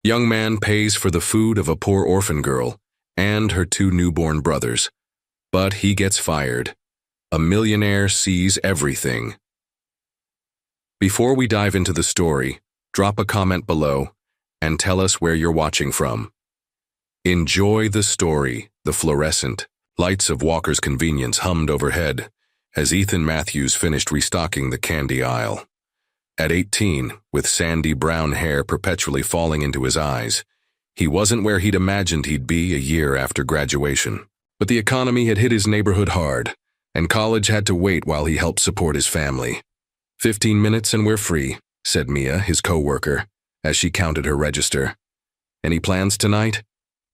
Young man pays for the food of a poor orphan girl and her 2 newborn brothers. But he gets fired. A millionaire sees everything. Before we dive into the story, drop a comment below and tell us where you're watching from. Enjoy the story. The fluorescent lights of Walker's Convenience hummed overhead as Ethan Matthews finished restocking the candy aisle. At 18, with sandy brown hair perpetually falling into his eyes, he wasn't where he'd imagined he'd be a year after graduation. But the economy had hit his neighborhood hard, and college had to wait while he helped support his family. 15 minutes and we're free, said Mia, his co-worker, as she counted her register. Any plans tonight?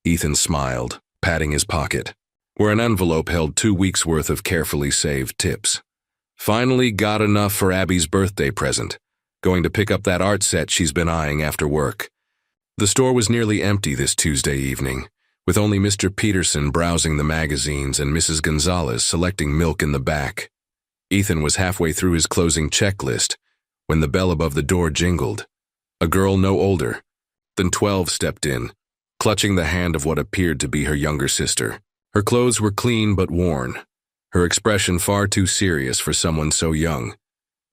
Ethan smiled, patting his pocket, where an envelope held 2 weeks' worth of carefully saved tips. Finally got enough for Abby's birthday present. Going to pick up that art set she's been eyeing after work. The store was nearly empty this Tuesday evening, with only Mr. Peterson browsing the magazines and Mrs. Gonzalez selecting milk in the back. Ethan was halfway through his closing checklist when the bell above the door jingled. A girl no older than 12 stepped in, clutching the hand of what appeared to be her younger sister. Her clothes were clean but worn, her expression far too serious for someone so young.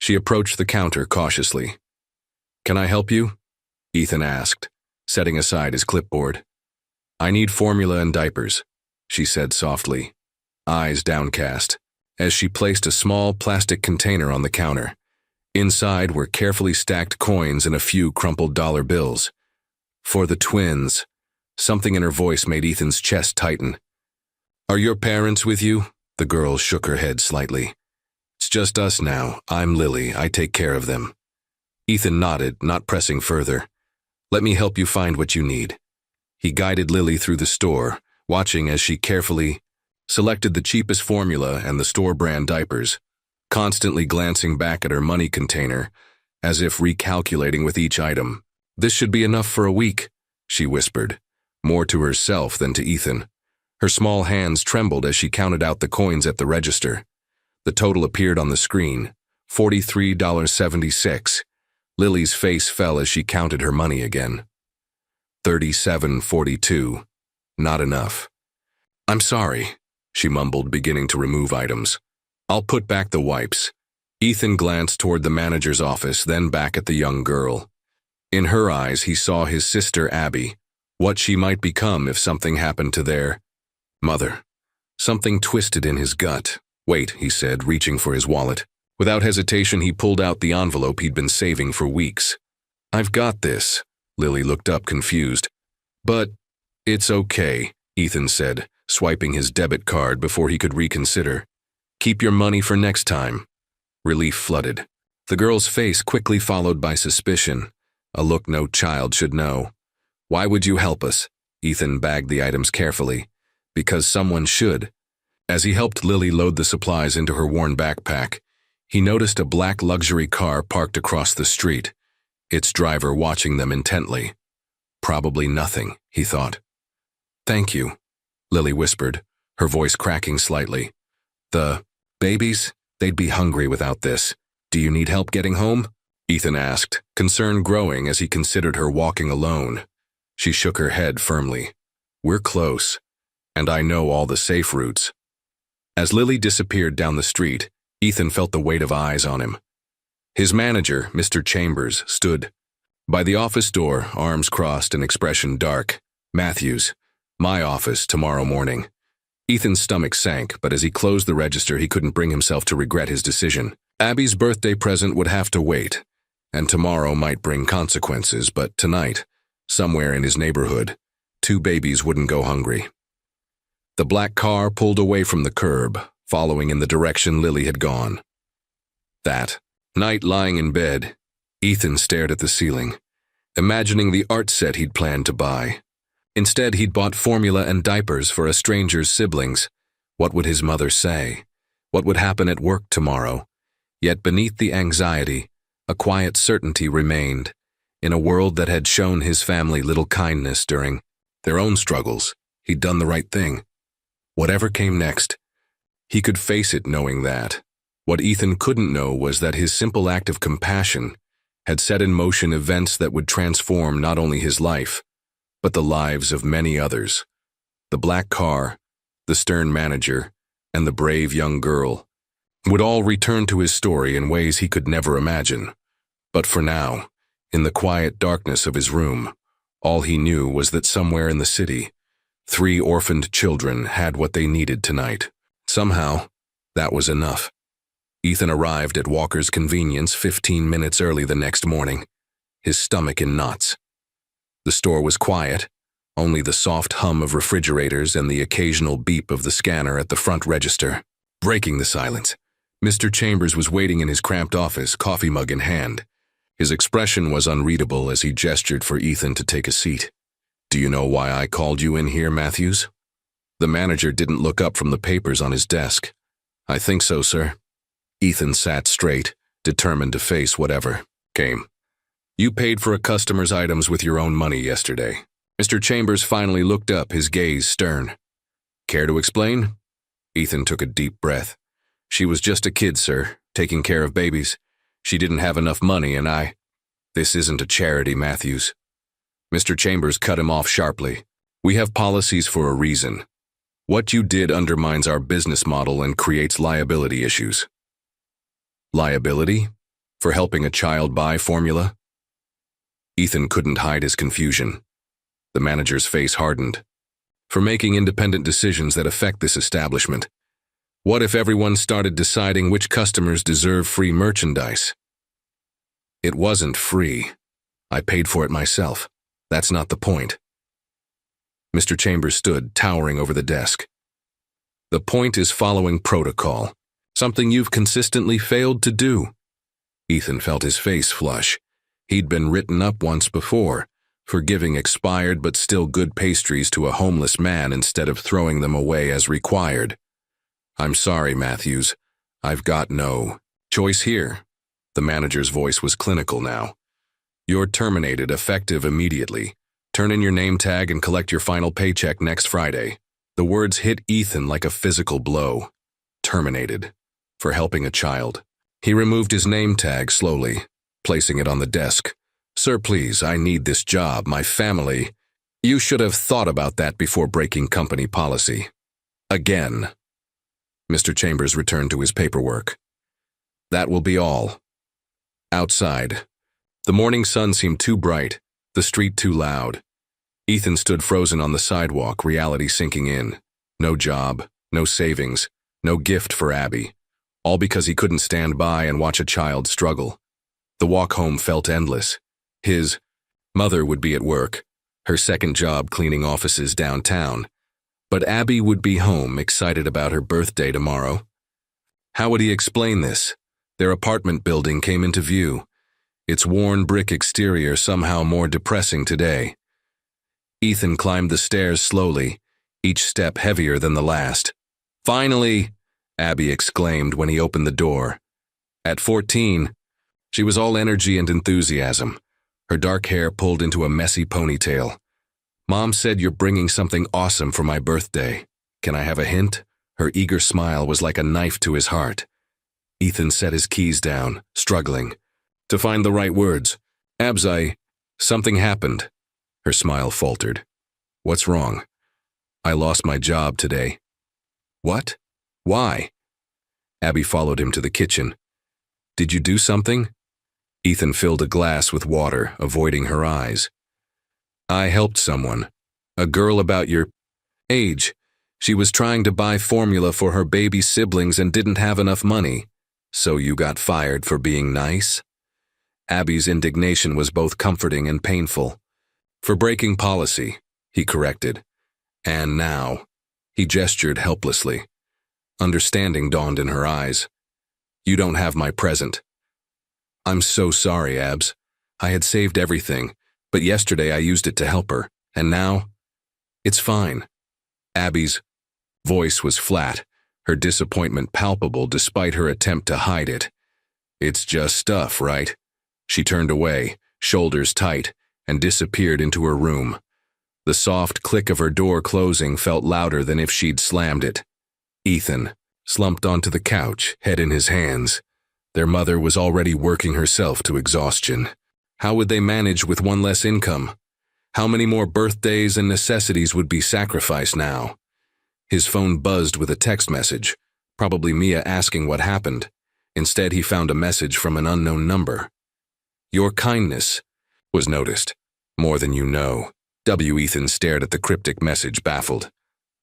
She approached the counter cautiously. "Can I help you?" Ethan asked, setting aside his clipboard. "I need formula and diapers," she said softly, eyes downcast, as she placed a small plastic container on the counter. Inside were carefully stacked coins and a few crumpled dollar bills. "For the twins." Something in her voice made Ethan's chest tighten. "Are your parents with you?" The girl shook her head slightly. "It's just us now. I'm Lily. I take care of them." Ethan nodded, not pressing further. "Let me help you find what you need." He guided Lily through the store, watching as she carefully selected the cheapest formula and the store-brand diapers, constantly glancing back at her money container, as if recalculating with each item. "This should be enough for a week," she whispered, more to herself than to Ethan. Her small hands trembled as she counted out the coins at the register. The total appeared on the screen, $43.76. Lily's face fell as she counted her money again. $37.42. Not enough. "I'm sorry," she mumbled, beginning to remove items. "I'll put back the wipes." Ethan glanced toward the manager's office, then back at the young girl. In her eyes, he saw his sister Abby, what she might become if something happened to their mother. Something twisted in his gut. "Wait," he said, reaching for his wallet. Without hesitation, he pulled out the envelope he'd been saving for weeks. "I've got this." Lily looked up, confused. "But it's okay," Ethan said, swiping his debit card before he could reconsider. "Keep your money for next time." Relief flooded. The girl's face quickly followed by suspicion, a look no child should know. "Why would you help us?" Ethan bagged the items carefully. "Because someone should." As he helped Lily load the supplies into her worn backpack, he noticed a black luxury car parked across the street, its driver watching them intently. Probably nothing, he thought. "Thank you," Lily whispered, her voice cracking slightly. "The babies? They'd be hungry without this. Do you need help getting home?" Ethan asked, concern growing as he considered her walking alone. She shook her head firmly. "We're close, and I know all the safe routes." As Lily disappeared down the street, Ethan felt the weight of eyes on him. His manager, Mr. Chambers, stood by the office door, arms crossed and expression dark. "Matthews, my office tomorrow morning." Ethan's stomach sank, but as he closed the register, he couldn't bring himself to regret his decision. Abby's birthday present would have to wait, and tomorrow might bring consequences, but tonight, somewhere in his neighborhood, 2 babies wouldn't go hungry. The black car pulled away from the curb, following in the direction Lily had gone. That night, lying in bed, Ethan stared at the ceiling, imagining the art set he'd planned to buy. Instead, he'd bought formula and diapers for a stranger's siblings. What would his mother say? What would happen at work tomorrow? Yet beneath the anxiety, a quiet certainty remained. In a world that had shown his family little kindness during their own struggles, he'd done the right thing. Whatever came next, he could face it knowing that. What Ethan couldn't know was that his simple act of compassion had set in motion events that would transform not only his life, but the lives of many others. The black car, the stern manager, and the brave young girl would all return to his story in ways he could never imagine. But for now, in the quiet darkness of his room, all he knew was that somewhere in the city, 3 orphaned children had what they needed tonight. Somehow, that was enough. Ethan arrived at Walker's Convenience 15 minutes early the next morning, his stomach in knots. The store was quiet, only the soft hum of refrigerators and the occasional beep of the scanner at the front register. Breaking the silence, Mr. Chambers was waiting in his cramped office, coffee mug in hand. His expression was unreadable as he gestured for Ethan to take a seat. "Do you know why I called you in here, Matthews?" The manager didn't look up from the papers on his desk. "I think so, sir." Ethan sat straight, determined to face whatever came. "You paid for a customer's items with your own money yesterday." Mr. Chambers finally looked up, his gaze stern. "Care to explain?" Ethan took a deep breath. "She was just a kid, sir, taking care of babies. She didn't have enough money and I—" "This isn't a charity, Matthews." Mr. Chambers cut him off sharply. "We have policies for a reason. What you did undermines our business model and creates liability issues." "Liability? For helping a child buy formula?" Ethan couldn't hide his confusion. The manager's face hardened. "For making independent decisions that affect this establishment. What if everyone started deciding which customers deserve free merchandise?" "It wasn't free. I paid for it myself. That's not the point." Mr. Chambers stood, towering over the desk. "The point is following protocol, something you've consistently failed to do." Ethan felt his face flush. He'd been written up once before, for giving expired but still good pastries to a homeless man instead of throwing them away as required. "I'm sorry, Matthews. I've got no choice here." The manager's voice was clinical now. "You're terminated, effective immediately. Turn in your name tag and collect your final paycheck next Friday." The words hit Ethan like a physical blow. Terminated. For helping a child. He removed his name tag slowly, placing it on the desk. "Sir, please, I need this job, my family." "You should have thought about that before breaking company policy." Again. Mr. Chambers returned to his paperwork. "That will be all." Outside. The morning sun seemed too bright, the street too loud. Ethan stood frozen on the sidewalk, reality sinking in. No job, no savings, no gift for Abby. All because he couldn't stand by and watch a child struggle. The walk home felt endless. His mother would be at work, her second job cleaning offices downtown. But Abby would be home, excited about her birthday tomorrow. How would he explain this? Their apartment building came into view, its worn brick exterior somehow more depressing today. Ethan climbed the stairs slowly, each step heavier than the last. "Finally!" Abby exclaimed when he opened the door. At 14, she was all energy and enthusiasm, her dark hair pulled into a messy ponytail. "Mom said you're bringing something awesome for my birthday. Can I have a hint?" Her eager smile was like a knife to his heart. Ethan set his keys down, struggling to find the right words. Something happened." Her smile faltered. "What's wrong?" "I lost my job today." "What? Why?" Abby followed him to the kitchen. "Did you do something?" Ethan filled a glass with water, avoiding her eyes. "I helped someone. A girl about your age. She was trying to buy formula for her baby siblings and didn't have enough money. So you got fired for being nice?" Abby's indignation was both comforting and painful. "For breaking policy," he corrected. "And now," he gestured helplessly. Understanding dawned in her eyes. "You don't have my present." "I'm so sorry, Abs. I had saved everything, but yesterday I used it to help her, and now—" "It's fine." Abby's voice was flat, her disappointment palpable despite her attempt to hide it. "It's just stuff, right?" She turned away, shoulders tight, and disappeared into her room. The soft click of her door closing felt louder than if she'd slammed it. Ethan slumped onto the couch, head in his hands. Their mother was already working herself to exhaustion. How would they manage with one less income? How many more birthdays and necessities would be sacrificed now? His phone buzzed with a text message, probably Mia asking what happened. Instead, he found a message from an unknown number. Your kindness was noticed. More than you know. Ethan stared at the cryptic message, baffled.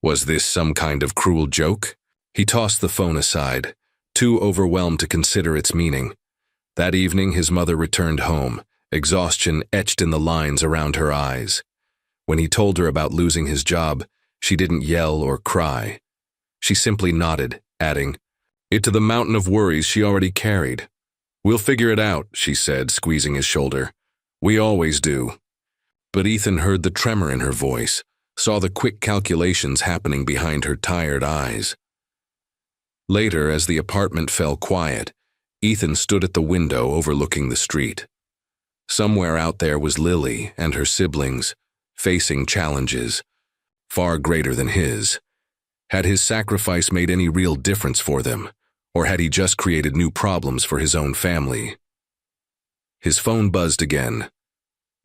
Was this some kind of cruel joke? He tossed the phone aside, too overwhelmed to consider its meaning. That evening, his mother returned home, exhaustion etched in the lines around her eyes. When he told her about losing his job, she didn't yell or cry. She simply nodded, adding, "It to the mountain of worries she already carried." "We'll figure it out," she said, squeezing his shoulder. "We always do." But Ethan heard the tremor in her voice, saw the quick calculations happening behind her tired eyes. Later, as the apartment fell quiet, Ethan stood at the window overlooking the street. Somewhere out there was Lily and her siblings, facing challenges far greater than his. Had his sacrifice made any real difference for them, or had he just created new problems for his own family? His phone buzzed again.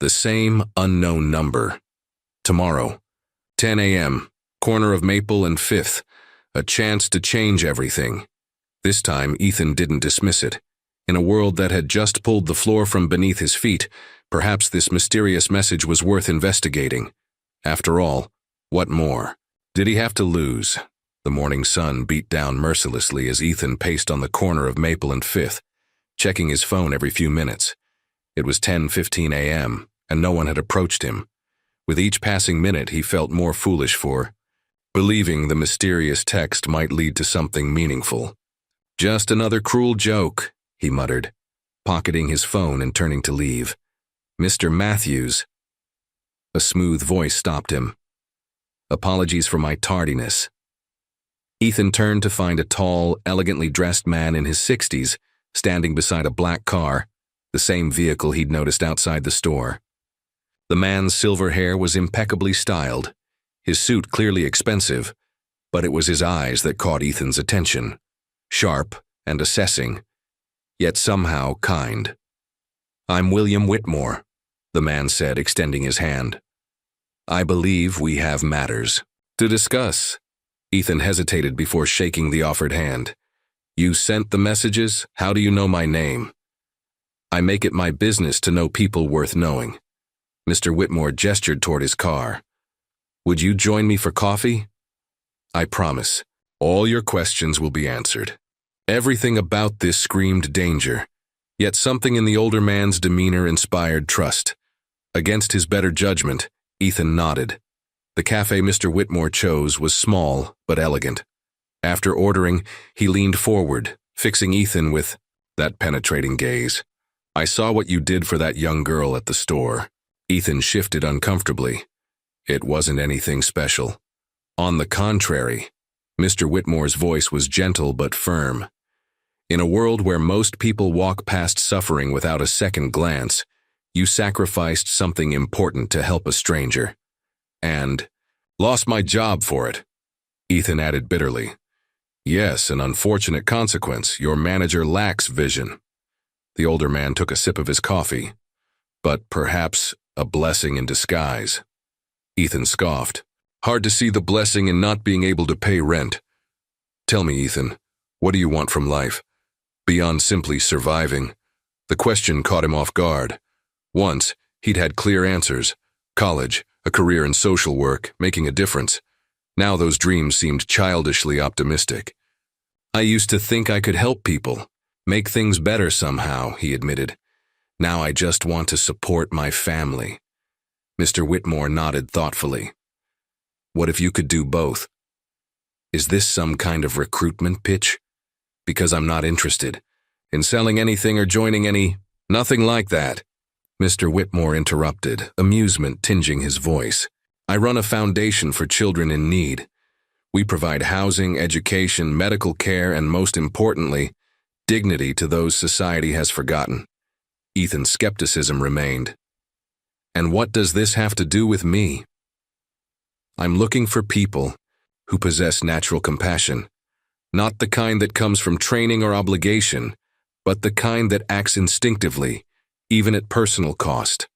The same unknown number. Tomorrow, 10 a.m., corner of Maple and 5th, a chance to change everything. This time, Ethan didn't dismiss it. In a world that had just pulled the floor from beneath his feet, perhaps this mysterious message was worth investigating. After all, what more did he have to lose? The morning sun beat down mercilessly as Ethan paced on the corner of Maple and 5th, checking his phone every few minutes. It was 10:15 a.m., and no one had approached him. With each passing minute, he felt more foolish for believing the mysterious text might lead to something meaningful. "Just another cruel joke," he muttered, pocketing his phone and turning to leave. "Mr. Matthews." A smooth voice stopped him. "Apologies for my tardiness." Ethan turned to find a tall, elegantly dressed man in his 60s standing beside a black car, the same vehicle he'd noticed outside the store. The man's silver hair was impeccably styled, his suit clearly expensive, but it was his eyes that caught Ethan's attention, sharp and assessing, yet somehow kind. "I'm William Whitmore," the man said, extending his hand. "I believe we have matters to discuss." Ethan hesitated before shaking the offered hand. "You sent the messages? How do you know my name?" "I make it my business to know people worth knowing." Mr. Whitmore gestured toward his car. "Would you join me for coffee?" "I promise. All your questions will be answered." Everything about this screamed danger, yet something in the older man's demeanor inspired trust. Against his better judgment, Ethan nodded. The cafe Mr. Whitmore chose was small but elegant. After ordering, he leaned forward, fixing Ethan with that penetrating gaze. "I saw what you did for that young girl at the store." Ethan shifted uncomfortably. It wasn't anything special. On the contrary, Mr. Whitmore's voice was gentle but firm. In a world where most people walk past suffering without a second glance, you sacrificed something important to help a stranger. And lost my job for it, Ethan added bitterly. "Yes, an unfortunate consequence. Your manager lacks vision." The older man took a sip of his coffee. "But perhaps a blessing in disguise." Ethan scoffed. "Hard to see the blessing in not being able to pay rent." "Tell me, Ethan, what do you want from life? Beyond simply surviving." The question caught him off guard. Once, he'd had clear answers. College, a career in social work, making a difference. Now those dreams seemed childishly optimistic. "I used to think I could help people, make things better somehow," he admitted. "Now I just want to support my family." Mr. Whitmore nodded thoughtfully. "What if you could do both?" "Is this some kind of recruitment pitch? Because I'm not interested in selling anything or joining any—" "Nothing like that," Mr. Whitmore interrupted, amusement tinging his voice. "I run a foundation for children in need. We provide housing, education, medical care, and most importantly, dignity to those society has forgotten." Ethan's skepticism remained. "And what does this have to do with me?" "I'm looking for people who possess natural compassion, not the kind that comes from training or obligation, but the kind that acts instinctively, even at personal cost."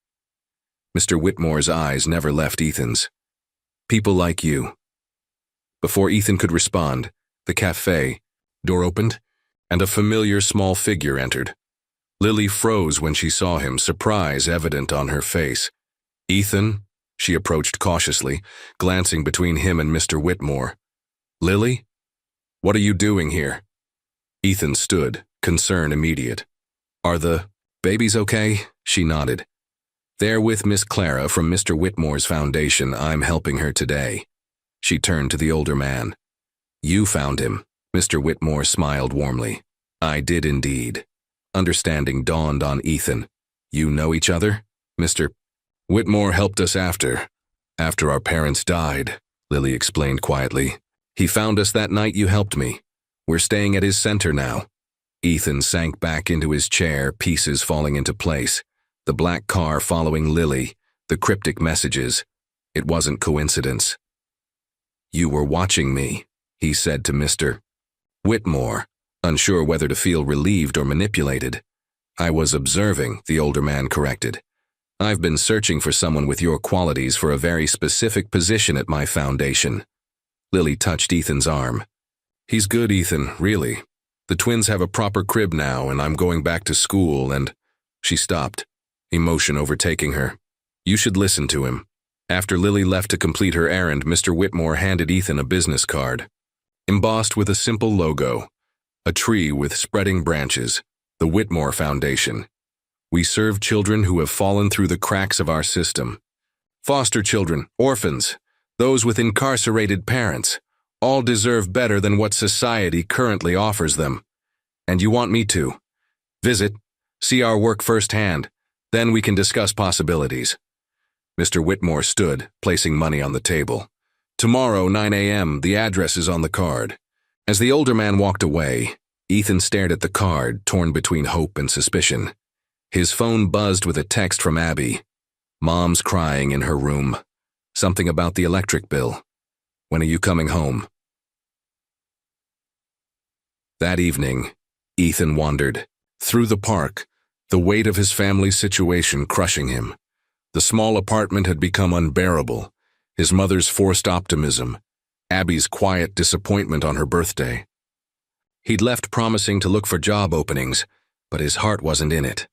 Mr. Whitmore's eyes never left Ethan's. People like you. Before Ethan could respond, the cafe door opened, and a familiar small figure entered. Lily froze when she saw him, surprise evident on her face. Ethan, she approached cautiously, glancing between him and Mr. Whitmore. Lily? What are you doing here? Ethan stood, concern immediate. Are the babies okay? She nodded. They're with Miss Clara from Mr. Whitmore's foundation. I'm helping her today. She turned to the older man. You found him. Mr. Whitmore smiled warmly. I did indeed. Understanding dawned on Ethan. You know each other? Mr. Whitmore helped us after our parents died, Lily explained quietly. He found us that night you helped me. We're staying at his center now. Ethan sank back into his chair, pieces falling into place. The black car following Lily, the cryptic messages. It wasn't coincidence. You were watching me, he said to Mr. Whitmore, unsure whether to feel relieved or manipulated. I was observing, the older man corrected. I've been searching for someone with your qualities for a very specific position at my foundation. Lily touched Ethan's arm. He's good, Ethan, really. The twins have a proper crib now, and I'm going back to school, and… She stopped, emotion overtaking her. You should listen to him. After Lily left to complete her errand, Mr. Whitmore handed Ethan a business card. Embossed with a simple logo, a tree with spreading branches, the Whitmore Foundation. We serve children who have fallen through the cracks of our system. Foster children, orphans, those with incarcerated parents, all deserve better than what society currently offers them. And you want me to visit, see our work firsthand, then we can discuss possibilities. Mr. Whitmore stood, placing money on the table. Tomorrow, 9 a.m., the address is on the card. As the older man walked away, Ethan stared at the card, torn between hope and suspicion. His phone buzzed with a text from Abby. Mom's crying in her room. Something about the electric bill. When are you coming home? That evening, Ethan wandered through the park, the weight of his family's situation crushing him. The small apartment had become unbearable, his mother's forced optimism, Abby's quiet disappointment on her birthday. He'd left promising to look for job openings, but his heart wasn't in it.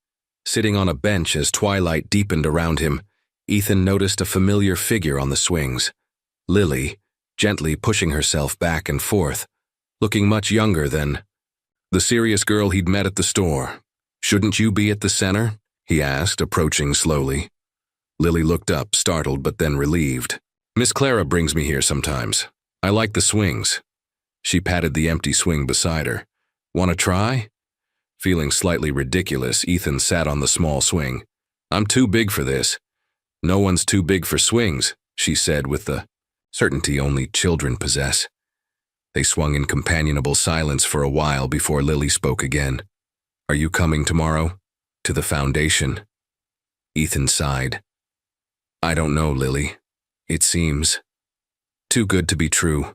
Sitting on a bench as twilight deepened around him, Ethan noticed a familiar figure on the swings. Lily, gently pushing herself back and forth, looking much younger than the serious girl he'd met at the store. Shouldn't you be at the center? He asked, approaching slowly. Lily looked up, startled but then relieved. Miss Clara brings me here sometimes. I like the swings. She patted the empty swing beside her. Want to try? Feeling slightly ridiculous, Ethan sat on the small swing. I'm too big for this. No one's too big for swings, she said with the certainty only children possess. They swung in companionable silence for a while before Lily spoke again. Are you coming tomorrow? To the foundation? Ethan sighed. I don't know, Lily. It seems too good to be true.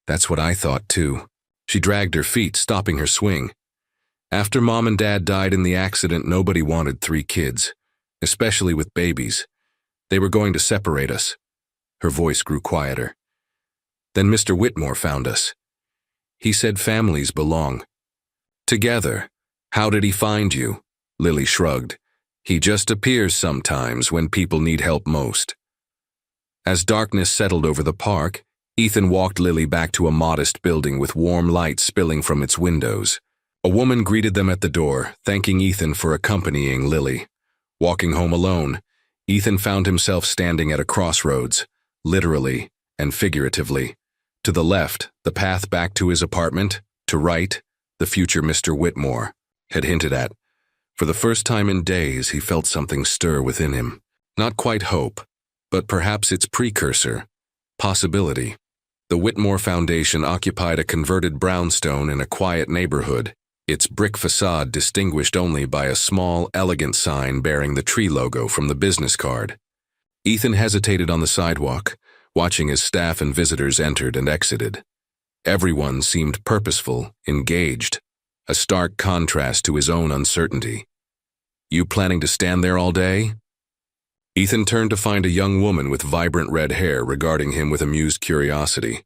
That's what I thought, too. She dragged her feet, stopping her swing. After Mom and Dad died in the accident, nobody wanted 3 kids, especially with babies. They were going to separate us. Her voice grew quieter. Then Mr. Whitmore found us. He said families belong together. How did he find you? Lily shrugged. He just appears sometimes when people need help most. As darkness settled over the park, Ethan walked Lily back to a modest building with warm light spilling from its windows. A woman greeted them at the door, thanking Ethan for accompanying Lily. Walking home alone, Ethan found himself standing at a crossroads, literally and figuratively. To the left, the path back to his apartment. To right, the future Mr. Whitmore had hinted at. For the first time in days, he felt something stir within him. Not quite hope, but perhaps its precursor, possibility. The Whitmore Foundation occupied a converted brownstone in a quiet neighborhood, its brick facade distinguished only by a small, elegant sign bearing the tree logo from the business card. Ethan hesitated on the sidewalk, watching as staff and visitors entered and exited. Everyone seemed purposeful, engaged, a stark contrast to his own uncertainty. You planning to stand there all day? Ethan turned to find a young woman with vibrant red hair regarding him with amused curiosity.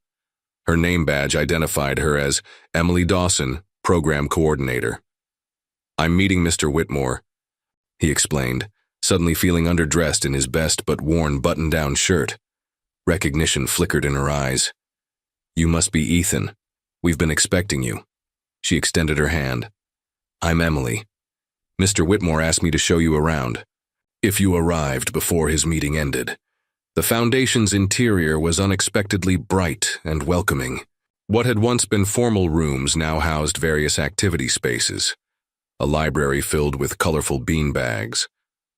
Her name badge identified her as Emily Dawson, Program Coordinator. "I'm meeting Mr. Whitmore," he explained, suddenly feeling underdressed in his best but worn button-down shirt. Recognition flickered in her eyes. "You must be Ethan. We've been expecting you." She extended her hand. "I'm Emily. Mr. Whitmore asked me to show you around, if you arrived before his meeting ended." The foundation's interior was unexpectedly bright and welcoming. What had once been formal rooms now housed various activity spaces. A library filled with colorful beanbags,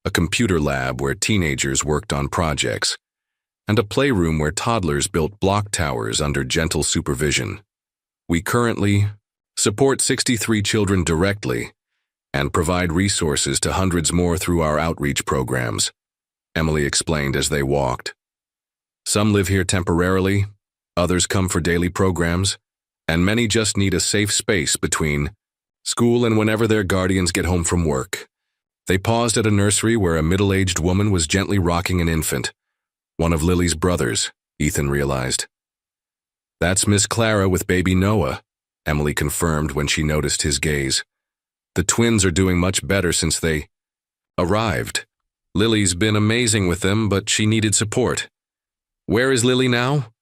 a computer lab where teenagers worked on projects, and a playroom where toddlers built block towers under gentle supervision. "We currently support 63 children directly and provide resources to hundreds more through our outreach programs," Emily explained as they walked. "Some live here temporarily, others come for daily programs, and many just need a safe space between school and whenever their guardians get home from work." They paused at a nursery where a middle-aged woman was gently rocking an infant. One of Lily's brothers, Ethan realized. "That's Miss Clara with baby Noah," Emily confirmed when she noticed his gaze. "The twins are doing much better since they arrived. Lily's been amazing with them, but she needed support." "Where is Lily now?"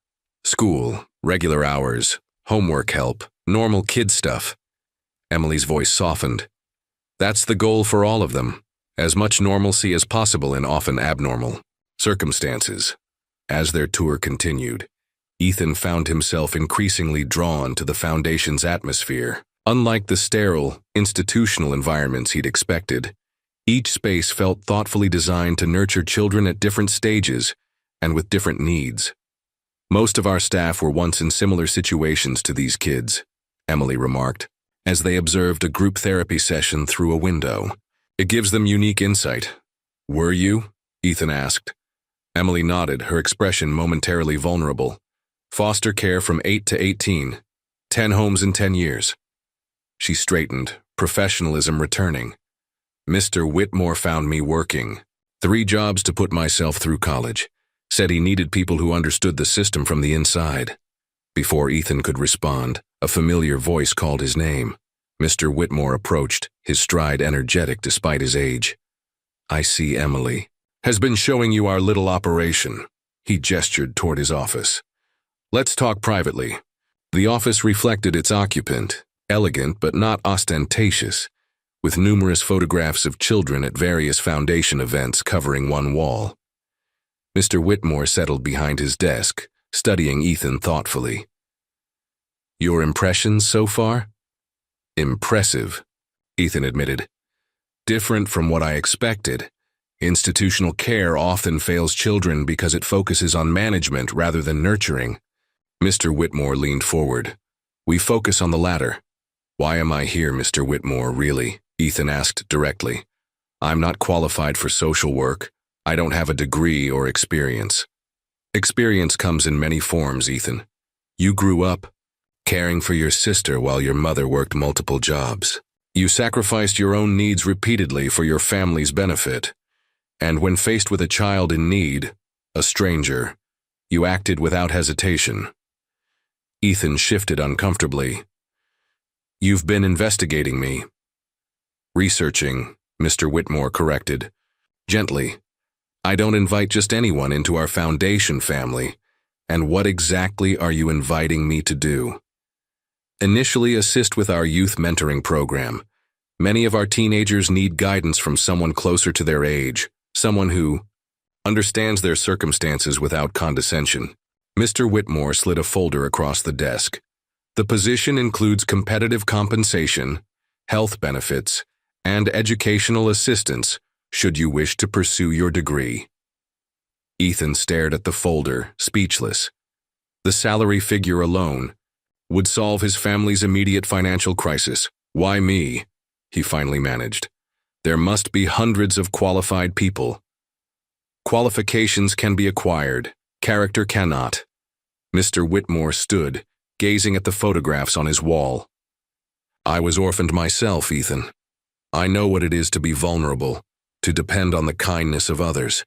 "School, regular hours, homework help, normal kid stuff." Emily's voice softened. "That's the goal for all of them, as much normalcy as possible in often abnormal circumstances." As their tour continued, Ethan found himself increasingly drawn to the Foundation's atmosphere. Unlike the sterile, institutional environments he'd expected, each space felt thoughtfully designed to nurture children at different stages and with different needs. "Most of our staff were once in similar situations to these kids," Emily remarked, as they observed a group therapy session through a window. "It gives them unique insight." "Were you?" Ethan asked. Emily nodded, her expression momentarily vulnerable. "Foster care from 8 to 18. 10 homes in 10 years. She straightened, professionalism returning. "Mr. Whitmore found me working. 3 jobs to put myself through college. Said he needed people who understood the system from the inside." Before Ethan could respond, a familiar voice called his name. Mr. Whitmore approached, his stride energetic despite his age. "I see Emily has been showing you our little operation." He gestured toward his office. "Let's talk privately." The office reflected its occupant, elegant but not ostentatious, with numerous photographs of children at various Foundation events covering one wall. Mr. Whitmore settled behind his desk, studying Ethan thoughtfully. "Your impressions so far?" "Impressive," Ethan admitted. "Different from what I expected. Institutional care often fails children because it focuses on management rather than nurturing." Mr. Whitmore leaned forward. "We focus on the latter." "Why am I here, Mr. Whitmore, really?" Ethan asked directly. "I'm not qualified for social work. I don't have a degree or experience." "Experience comes in many forms, Ethan. You grew up caring for your sister while your mother worked multiple jobs. You sacrificed your own needs repeatedly for your family's benefit. And when faced with a child in need, a stranger, you acted without hesitation." Ethan shifted uncomfortably. "You've been investigating me." "Researching," Mr. Whitmore corrected. Gently. "I don't invite just anyone into our Foundation family. And what exactly are you inviting me to do?" "Initially assist with our youth mentoring program. Many of our teenagers need guidance from someone closer to their age, someone who understands their circumstances without condescension." Mr. Whitmore slid a folder across the desk. "The position includes competitive compensation, health benefits, and educational assistance should you wish to pursue your degree." Ethan stared at the folder, speechless. The salary figure alone would solve his family's immediate financial crisis. "Why me?" he finally managed. "There must be hundreds of qualified people." "Qualifications can be acquired. Character cannot." Mr. Whitmore stood, gazing at the photographs on his wall. "I was orphaned myself, Ethan. I know what it is to be vulnerable, to depend on the kindness of others.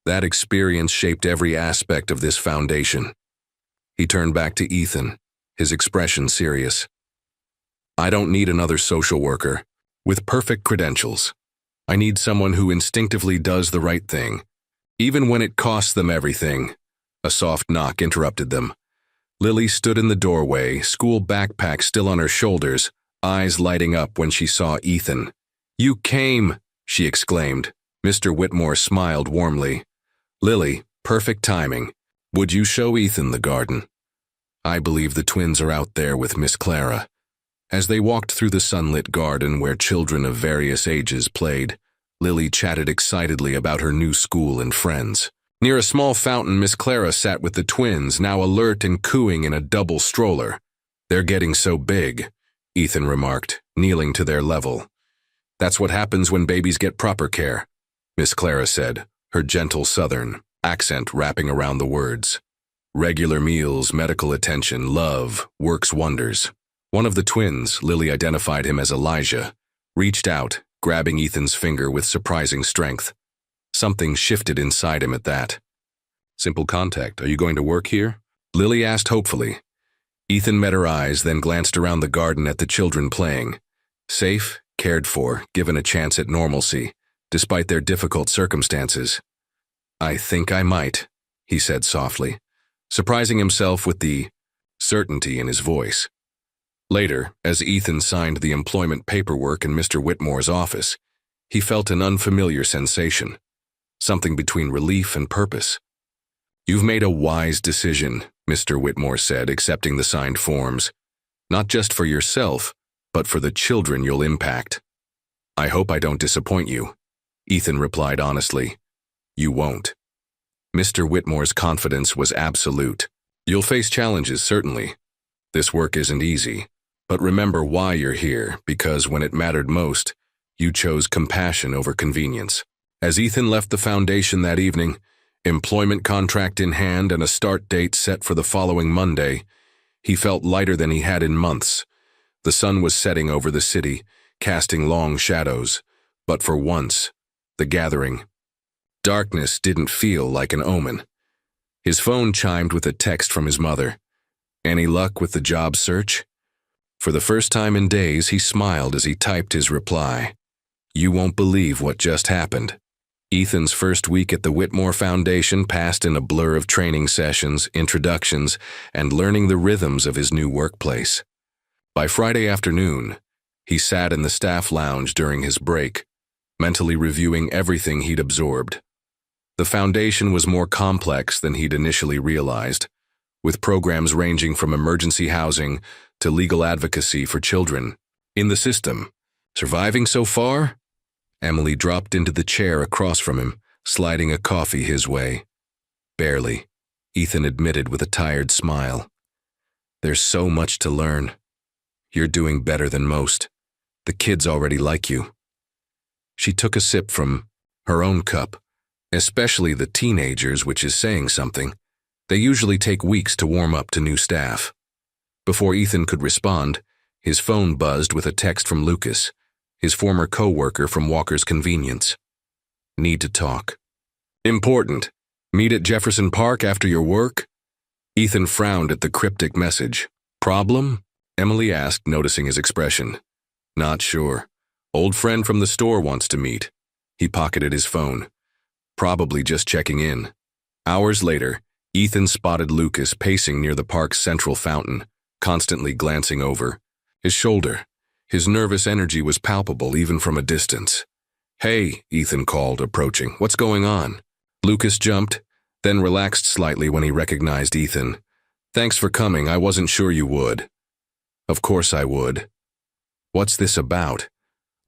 That experience shaped every aspect of this foundation. He turned back to Ethan, his expression serious. I don't need another social worker with perfect credentials. I need someone who instinctively does the right thing, even when it costs them everything. A soft knock interrupted them. Lily stood in the doorway, school backpack still on her shoulders, eyes lighting up when she saw Ethan. You came, she exclaimed. Mr. Whitmore smiled warmly. Lily, perfect timing. Would you show Ethan the garden? I believe the twins are out there with Miss Clara. As they walked through the sunlit garden where children of various ages played, Lily chatted excitedly about her new school and friends. Near a small fountain, Miss Clara sat with the twins, now alert and cooing in a double stroller. They're getting so big, Ethan remarked, kneeling to their level. That's what happens when babies get proper care, Miss Clara said, her gentle southern accent wrapping around the words. Regular meals, medical attention, love, works wonders. One of the twins, Lily identified him as Elijah, reached out, grabbing Ethan's finger with surprising strength. Something shifted inside him at that. Simple contact. Are you going to work here? Lily asked hopefully. Ethan met her eyes, then glanced around the garden at the children playing. Safe, cared for, given a chance at normalcy, despite their difficult circumstances. I think I might, he said softly, surprising himself with the certainty in his voice. Later, as Ethan signed the employment paperwork in Mr. Whitmore's office, he felt an unfamiliar sensation, something between relief and purpose. You've made a wise decision, Mr. Whitmore said, accepting the signed forms, not just for yourself, but for the children you'll impact. I hope I don't disappoint you, Ethan replied honestly. You won't. Mr. Whitmore's confidence was absolute. You'll face challenges, certainly. This work isn't easy. But remember why you're here, because when it mattered most, you chose compassion over convenience. As Ethan left the foundation that evening, employment contract in hand and a start date set for the following Monday, he felt lighter than he had in months. The sun was setting over the city, casting long shadows, but for once, the gathering. Darkness didn't feel like an omen. His phone chimed with a text from his mother. Any luck with the job search? For the first time in days, he smiled as he typed his reply. You won't believe what just happened. Ethan's first week at the Whitmore Foundation passed in a blur of training sessions, introductions, and learning the rhythms of his new workplace. By Friday afternoon, he sat in the staff lounge during his break, mentally reviewing everything he'd absorbed. The foundation was more complex than he'd initially realized, with programs ranging from emergency housing to legal advocacy for children. In the system, surviving so far? Emily dropped into the chair across from him, sliding a coffee his way. Barely, Ethan admitted with a tired smile. There's so much to learn. You're doing better than most. The kids already like you. She took a sip from her own cup, especially the teenagers, which is saying something. They usually take weeks to warm up to new staff. Before Ethan could respond, his phone buzzed with a text from Lucas, his former co-worker from Walker's Convenience. Need to talk. Important. Meet at Jefferson Park after your work? Ethan frowned at the cryptic message. Problem? Emily asked, noticing his expression. Not sure. Old friend from the store wants to meet. He pocketed his phone. Probably just checking in. Hours later, Ethan spotted Lucas pacing near the park's central fountain, constantly glancing over his shoulder. His nervous energy was palpable even from a distance. Hey, Ethan called, approaching. What's going on? Lucas jumped, then relaxed slightly when he recognized Ethan. Thanks for coming. I wasn't sure you would. Of course I would. What's this about?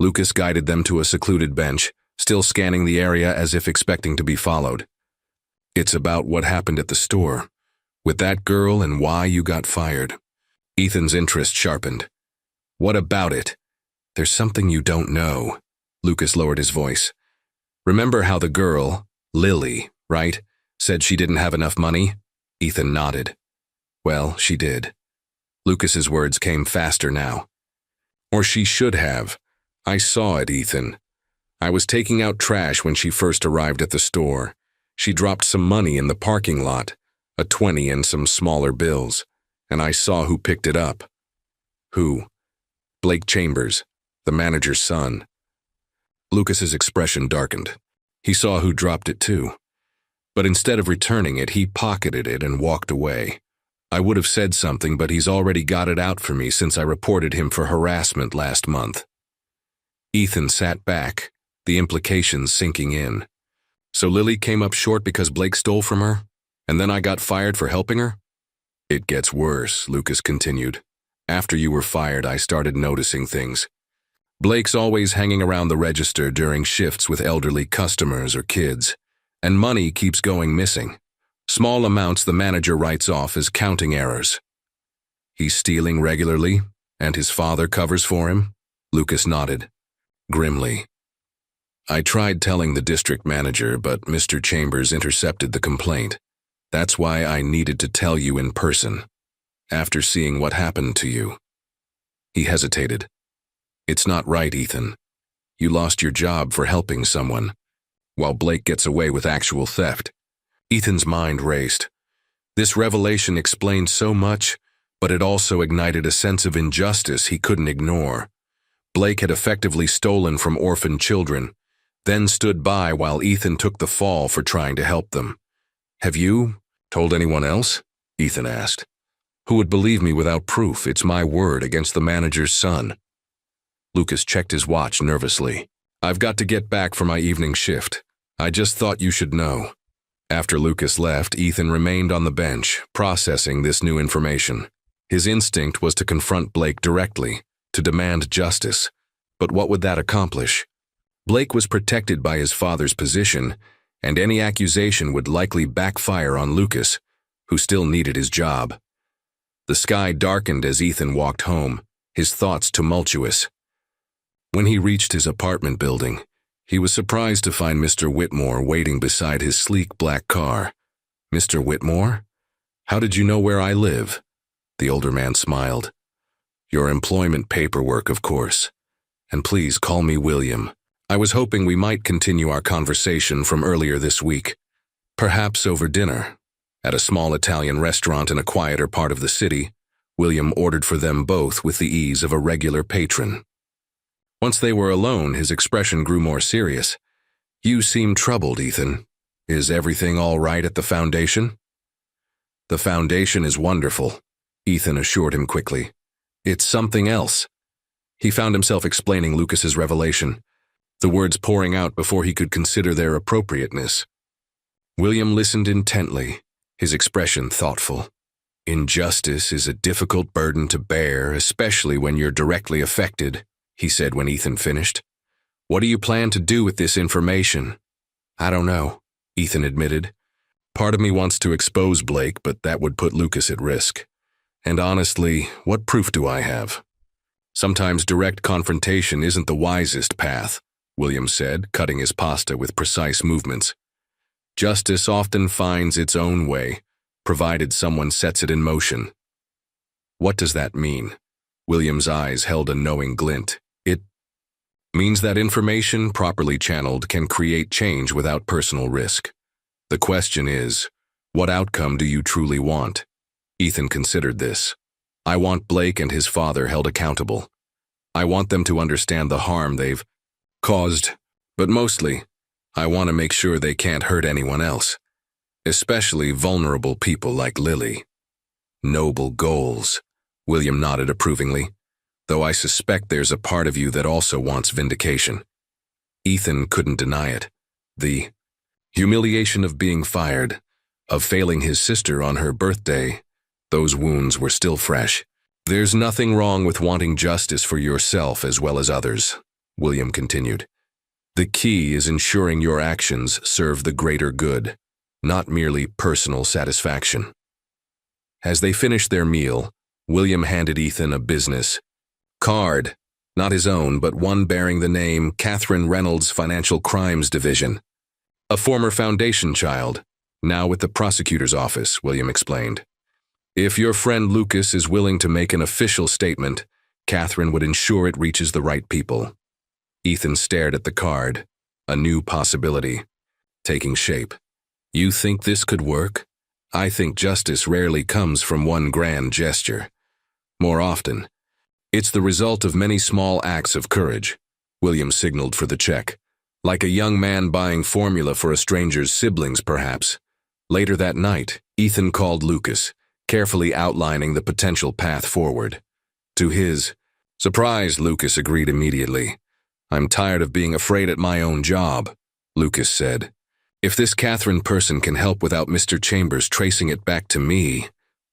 Lucas guided them to a secluded bench, still scanning the area as if expecting to be followed. It's about what happened at the store, with that girl and why you got fired. Ethan's interest sharpened. What about it? There's something you don't know. Lucas lowered his voice. Remember how the girl, Lily, right, said she didn't have enough money? Ethan nodded. Well, she did. Lucas's words came faster now. Or she should have. I saw it, Ethan. I was taking out trash when she first arrived at the store. She dropped some money in the parking lot, a 20 and some smaller bills, and I saw who picked it up. Who? Blake Chambers, the manager's son. Lucas's expression darkened. He saw who dropped it too. But instead of returning it, he pocketed it and walked away. I would have said something, but he's already got it out for me since I reported him for harassment last month. Ethan sat back, the implications sinking in. So Lily came up short because Blake stole from her, and then I got fired for helping her? It gets worse, Lucas continued. After you were fired, I started noticing things. Blake's always hanging around the register during shifts with elderly customers or kids, and money keeps going missing. Small amounts the manager writes off as counting errors. He's stealing regularly, and his father covers for him? Lucas nodded, grimly. I tried telling the district manager, but Mr. Chambers intercepted the complaint. That's why I needed to tell you in person, after seeing what happened to you. He hesitated. It's not right, Ethan. You lost your job for helping someone, while Blake gets away with actual theft. Ethan's mind raced. This revelation explained so much, but it also ignited a sense of injustice he couldn't ignore. Blake had effectively stolen from orphan children, then stood by while Ethan took the fall for trying to help them. Have you told anyone else? Ethan asked. Who would believe me without proof? It's my word against the manager's son. Lucas checked his watch nervously. I've got to get back for my evening shift. I just thought you should know. After Lucas left, Ethan remained on the bench, processing this new information. His instinct was to confront Blake directly, to demand justice. But what would that accomplish? Blake was protected by his father's position, and any accusation would likely backfire on Lucas, who still needed his job. The sky darkened as Ethan walked home, his thoughts tumultuous. When he reached his apartment building, he was surprised to find Mr. Whitmore waiting beside his sleek black car. Mr. Whitmore? How did you know where I live? The older man smiled. Your employment paperwork, of course. And please call me William. I was hoping we might continue our conversation from earlier this week, perhaps over dinner. At a small Italian restaurant in a quieter part of the city, William ordered for them both with the ease of a regular patron. Once they were alone, his expression grew more serious. You seem troubled, Ethan. Is everything all right at the foundation? The foundation is wonderful, Ethan assured him quickly. It's something else. He found himself explaining Lucas's revelation, the words pouring out before he could consider their appropriateness. William listened intently, his expression thoughtful. Injustice is a difficult burden to bear, especially when you're directly affected, he said when Ethan finished. What do you plan to do with this information? I don't know, Ethan admitted. Part of me wants to expose Blake, but that would put Lucas at risk. And honestly, what proof do I have? Sometimes direct confrontation isn't the wisest path, William said, cutting his pasta with precise movements. Justice often finds its own way, provided someone sets it in motion. What does that mean? William's eyes held a knowing glint. It means that information properly channeled can create change without personal risk. The question is, what outcome do you truly want? Ethan considered this. I want Blake and his father held accountable. I want them to understand the harm they've caused, but mostly, I want to make sure they can't hurt anyone else, especially vulnerable people like Lily. Noble goals, William nodded approvingly, though I suspect there's a part of you that also wants vindication. Ethan couldn't deny it. The humiliation of being fired, of failing his sister on her birthday, those wounds were still fresh. There's nothing wrong with wanting justice for yourself as well as others, William continued. The key is ensuring your actions serve the greater good, not merely personal satisfaction. As they finished their meal, William handed Ethan a business card, not his own, but one bearing the name Catherine Reynolds Financial Crimes Division. A former foundation child, now with the prosecutor's office, William explained. If your friend Lucas is willing to make an official statement, Catherine would ensure it reaches the right people. Ethan stared at the card, a new possibility, taking shape. You think this could work? I think justice rarely comes from one grand gesture. More often, it's the result of many small acts of courage. William signaled for the check. Like a young man buying formula for a stranger's siblings, perhaps. Later that night, Ethan called Lucas, carefully outlining the potential path forward. To his surprise, Lucas agreed immediately. I'm tired of being afraid at my own job, Lucas said. If this Catherine person can help without Mr. Chambers tracing it back to me,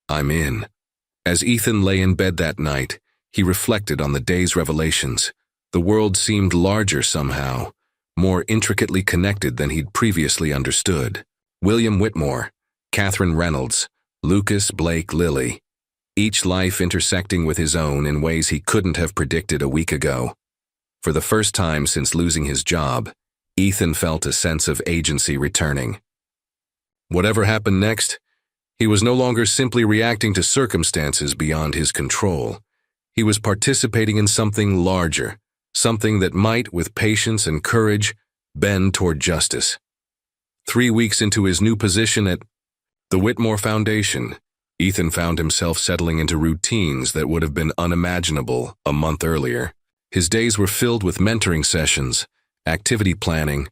I'm in. As Ethan lay in bed that night, he reflected on the day's revelations. The world seemed larger somehow, more intricately connected than he'd previously understood. William Whitmore, Catherine Reynolds, Lucas Blake Lilly, each life intersecting with his own in ways he couldn't have predicted a week ago. For the first time since losing his job, Ethan felt a sense of agency returning. Whatever happened next, he was no longer simply reacting to circumstances beyond his control. He was participating in something larger, something that might, with patience and courage, bend toward justice. 3 weeks into his new position at the Whitmore Foundation, Ethan found himself settling into routines that would have been unimaginable a month earlier. His days were filled with mentoring sessions, activity planning,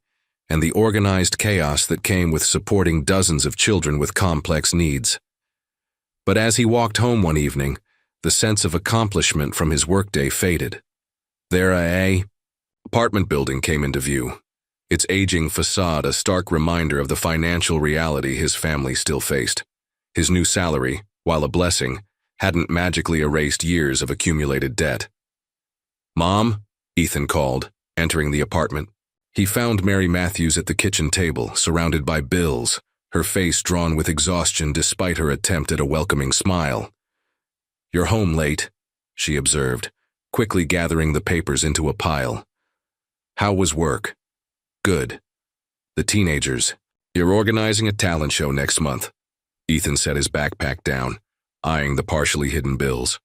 and the organized chaos that came with supporting dozens of children with complex needs. But as he walked home one evening, the sense of accomplishment from his workday faded. There a apartment building came into view, its aging facade a stark reminder of the financial reality his family still faced. His new salary, while a blessing, hadn't magically erased years of accumulated debt. "Mom," Ethan called, entering the apartment. He found Mary Matthews at the kitchen table, surrounded by bills, her face drawn with exhaustion despite her attempt at a welcoming smile. "You're home late," she observed, quickly gathering the papers into a pile. "How was work?" "Good." "The teenagers. You're organizing a talent show next month." Ethan set his backpack down, eyeing the partially hidden bills.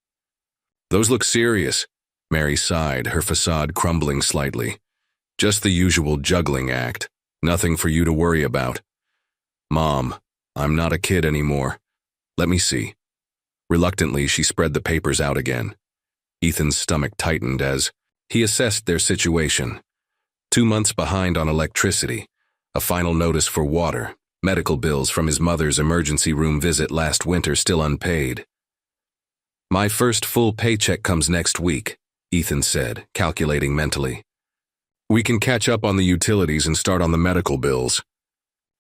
"Those look serious," Mary sighed, her facade crumbling slightly. "Just the usual juggling act. Nothing for you to worry about." "Mom, I'm not a kid anymore. Let me see." Reluctantly, she spread the papers out again. Ethan's stomach tightened as he assessed their situation. 2 months behind on electricity, a final notice for water, medical bills from his mother's emergency room visit last winter still unpaid. "My first full paycheck comes next week," Ethan said, calculating mentally. "We can catch up on the utilities and start on the medical bills."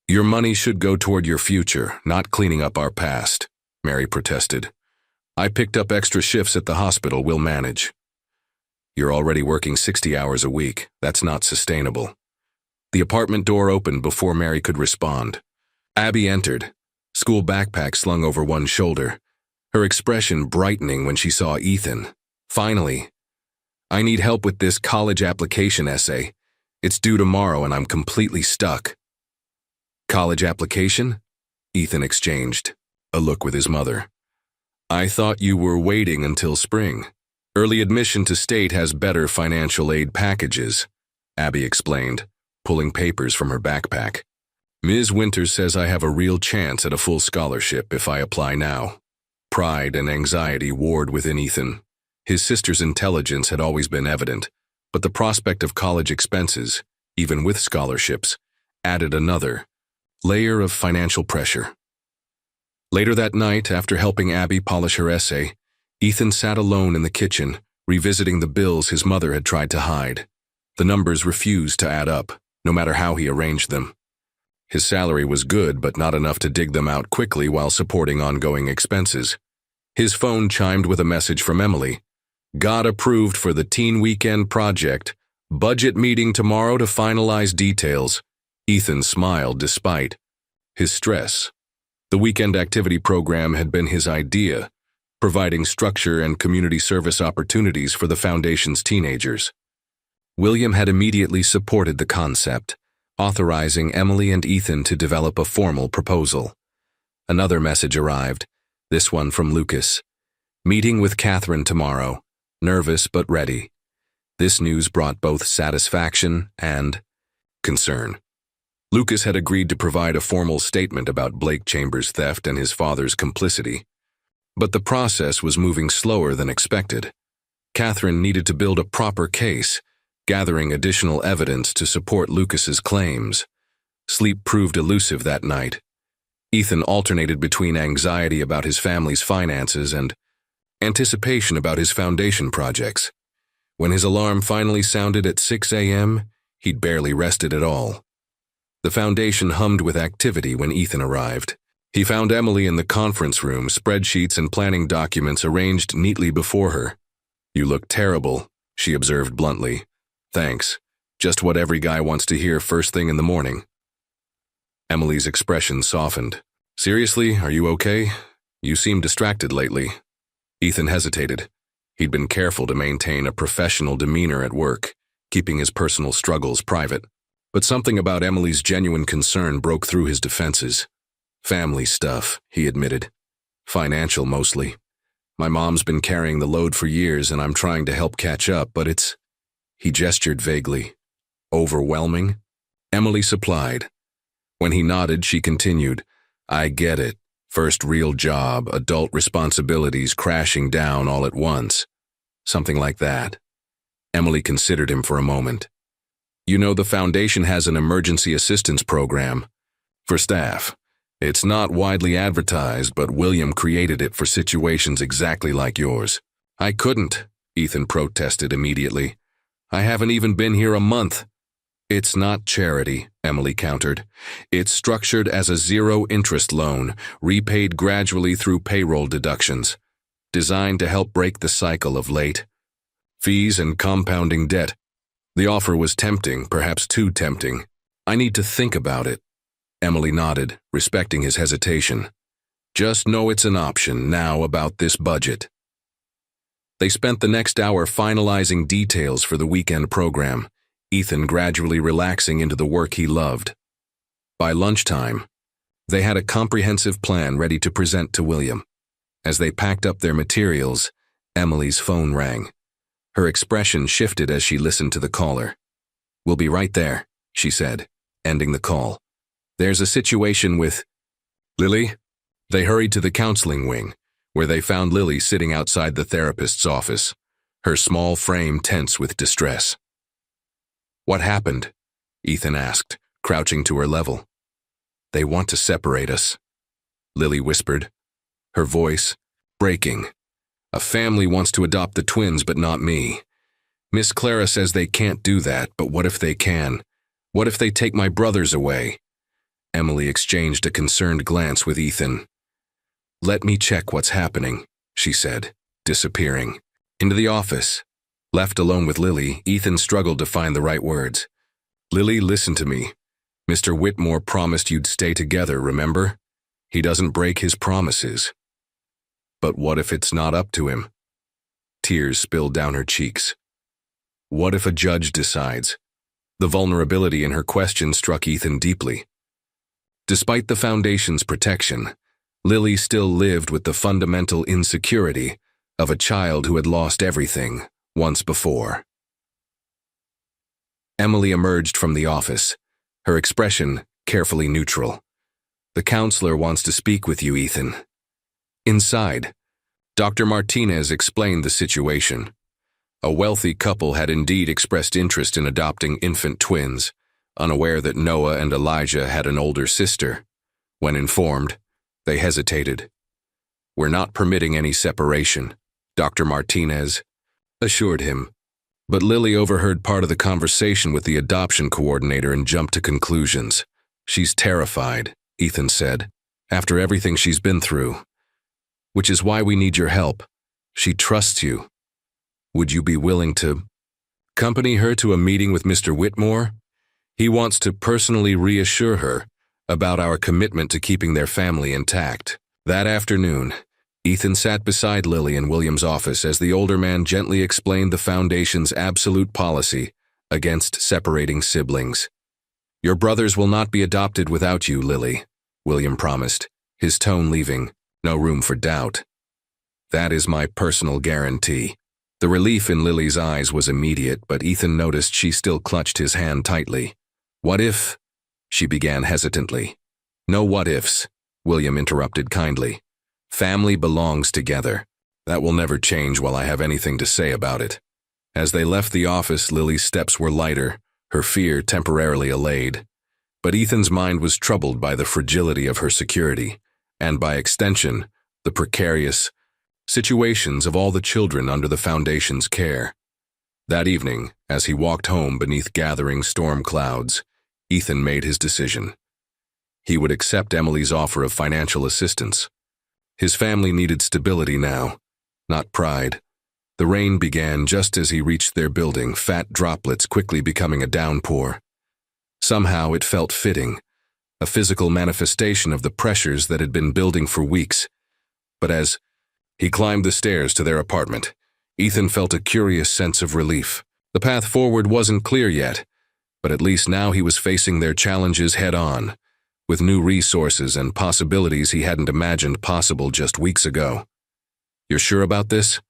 "Your money should go toward your future, not cleaning up our past," Mary protested. "I picked up extra shifts at the hospital. We'll manage." "You're already working 60 hours a week. That's not sustainable." The apartment door opened before Mary could respond. Abby entered, school backpack slung over one shoulder, her expression brightening when she saw Ethan. "Finally. I need help with this college application essay. It's due tomorrow and I'm completely stuck." "College application?" Ethan exchanged a look with his mother. "I thought you were waiting until spring. Early admission to state has better financial aid packages," Abby explained, pulling papers from her backpack. "Ms. Winters says I have a real chance at a full scholarship if I apply now." Pride and anxiety warred within Ethan. His sister's intelligence had always been evident, but the prospect of college expenses, even with scholarships, added another layer of financial pressure. Later that night, after helping Abby polish her essay, Ethan sat alone in the kitchen, revisiting the bills his mother had tried to hide. The numbers refused to add up, no matter how he arranged them. His salary was good, but not enough to dig them out quickly while supporting ongoing expenses. His phone chimed with a message from Emily. "Got approved for the Teen Weekend project. Budget meeting tomorrow to finalize details." Ethan smiled despite his stress. The weekend activity program had been his idea, providing structure and community service opportunities for the foundation's teenagers. William had immediately supported the concept, authorizing Emily and Ethan to develop a formal proposal. Another message arrived, this one from Lucas. "Meeting with Catherine tomorrow. Nervous but ready." This news brought both satisfaction and concern. Lucas had agreed to provide a formal statement about Blake Chambers' theft and his father's complicity, but the process was moving slower than expected. Catherine needed to build a proper case, gathering additional evidence to support Lucas's claims. Sleep proved elusive that night. Ethan alternated between anxiety about his family's finances and anticipation about his foundation projects. When his alarm finally sounded at 6 a.m., he'd barely rested at all. The foundation hummed with activity when Ethan arrived. He found Emily in the conference room, spreadsheets and planning documents arranged neatly before her. "You look terrible," she observed bluntly. "Thanks. Just what every guy wants to hear first thing in the morning." Emily's expression softened. "Seriously, are you okay? You seem distracted lately." Ethan hesitated. He'd been careful to maintain a professional demeanor at work, keeping his personal struggles private. But something about Emily's genuine concern broke through his defenses. "Family stuff," he admitted. "Financial mostly. My mom's been carrying the load for years and I'm trying to help catch up, but it's..." He gestured vaguely. "Overwhelming?" Emily supplied. When he nodded, she continued, "I get it. First real job, adult responsibilities crashing down all at once." Something like that. Emily considered him for a moment. "You know, the foundation has an emergency assistance program for staff. It's not widely advertised, but William created it for situations exactly like yours." "I couldn't," Ethan protested immediately. "I haven't even been here a month." "It's not charity," Emily countered. "It's structured as a zero-interest loan, repaid gradually through payroll deductions, designed to help break the cycle of late fees and compounding debt." The offer was tempting, perhaps too tempting. "I need to think about it." Emily nodded, respecting his hesitation. "Just know it's an option now about this budget." They spent the next hour finalizing details for the weekend program, Ethan gradually relaxing into the work he loved. By lunchtime, they had a comprehensive plan ready to present to William. As they packed up their materials, Emily's phone rang. Her expression shifted as she listened to the caller. "We'll be right there," she said, ending the call. "There's a situation with Lily." They hurried to the counseling wing, where they found Lily sitting outside the therapist's office, her small frame tense with distress. "What happened?" Ethan asked, crouching to her level. "They want to separate us," Lily whispered, her voice breaking. "A family wants to adopt the twins, but not me. Miss Clara says they can't do that, but what if they can? What if they take my brothers away?" Emily exchanged a concerned glance with Ethan. "Let me check what's happening," she said, disappearing. Into the office. Left alone with Lily, Ethan struggled to find the right words. "Lily, listen to me. Mr. Whitmore promised you'd stay together, remember? He doesn't break his promises." "But what if it's not up to him?" Tears spilled down her cheeks. "What if a judge decides?" The vulnerability in her question struck Ethan deeply. Despite the foundation's protection, Lily still lived with the fundamental insecurity of a child who had lost everything once before. Emily emerged from the office, her expression carefully neutral. "The counselor wants to speak with you, Ethan." Inside, Dr. Martinez explained the situation. A wealthy couple had indeed expressed interest in adopting infant twins, unaware that Noah and Elijah had an older sister. When informed, they hesitated. "We're not permitting any separation," Dr. Martinez assured him. But Lily overheard part of the conversation with the adoption coordinator and jumped to conclusions. "She's terrified," Ethan said, "after everything she's been through. Which is why we need your help. She trusts you. Would you be willing to accompany her to a meeting with Mr. Whitmore? He wants to personally reassure her about our commitment to keeping their family intact." That afternoon, Ethan sat beside Lily in William's office as the older man gently explained the Foundation's absolute policy against separating siblings. "Your brothers will not be adopted without you, Lily," William promised, his tone leaving no room for doubt. "That is my personal guarantee." The relief in Lily's eyes was immediate, but Ethan noticed she still clutched his hand tightly. "What if..." she began hesitantly. No what-ifs, William interrupted kindly. Family belongs together. That will never change while I have anything to say about it. As they left the office, Lily's steps were lighter, her fear temporarily allayed. But Ethan's mind was troubled by the fragility of her security, and by extension, the precarious situations of all the children under the Foundation's care. That evening, as he walked home beneath gathering storm clouds, Ethan made his decision. He would accept Emily's offer of financial assistance. His family needed stability now, not pride. The rain began just as he reached their building, fat droplets quickly becoming a downpour. Somehow it felt fitting, a physical manifestation of the pressures that had been building for weeks. But as he climbed the stairs to their apartment, Ethan felt a curious sense of relief. The path forward wasn't clear yet, but at least now he was facing their challenges head-on, with new resources and possibilities he hadn't imagined possible just weeks ago. "You're sure about this?"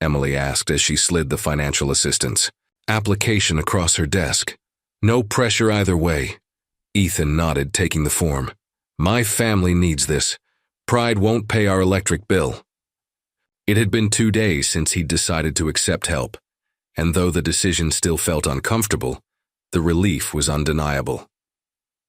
Emily asked as she slid the financial assistance application across her desk. "No pressure either way." Ethan nodded, taking the form. "My family needs this. Pride won't pay our electric bill." It had been 2 days since he'd decided to accept help, and though the decision still felt uncomfortable, the relief was undeniable.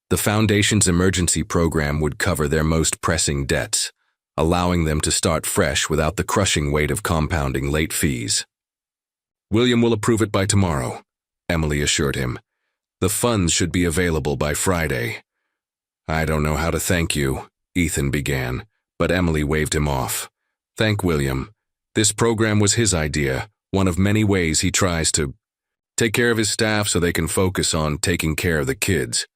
The Foundation's emergency program would cover their most pressing debts, allowing them to start fresh without the crushing weight of compounding late fees. "William will approve it by tomorrow," Emily assured him. "The funds should be available by Friday." "I don't know how to thank you," Ethan began, but Emily waved him off. "Thank William. This program was his idea, one of many ways he tries to take care of his staff so they can focus on taking care of the kids."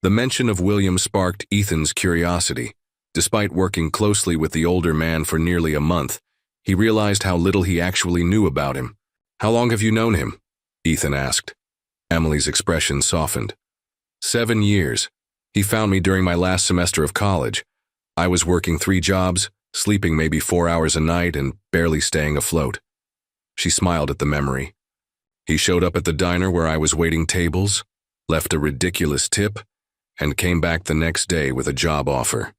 The mention of William sparked Ethan's curiosity. Despite working closely with the older man for nearly a month, he realized how little he actually knew about him. "How long have you known him?" Ethan asked. Emily's expression softened. 7 years. He found me during my last semester of college. I was working 3 jobs, sleeping maybe 4 hours a night, and barely staying afloat. She smiled at the memory. He showed up at the diner where I was waiting tables, left a ridiculous tip, and came back the next day with a job offer.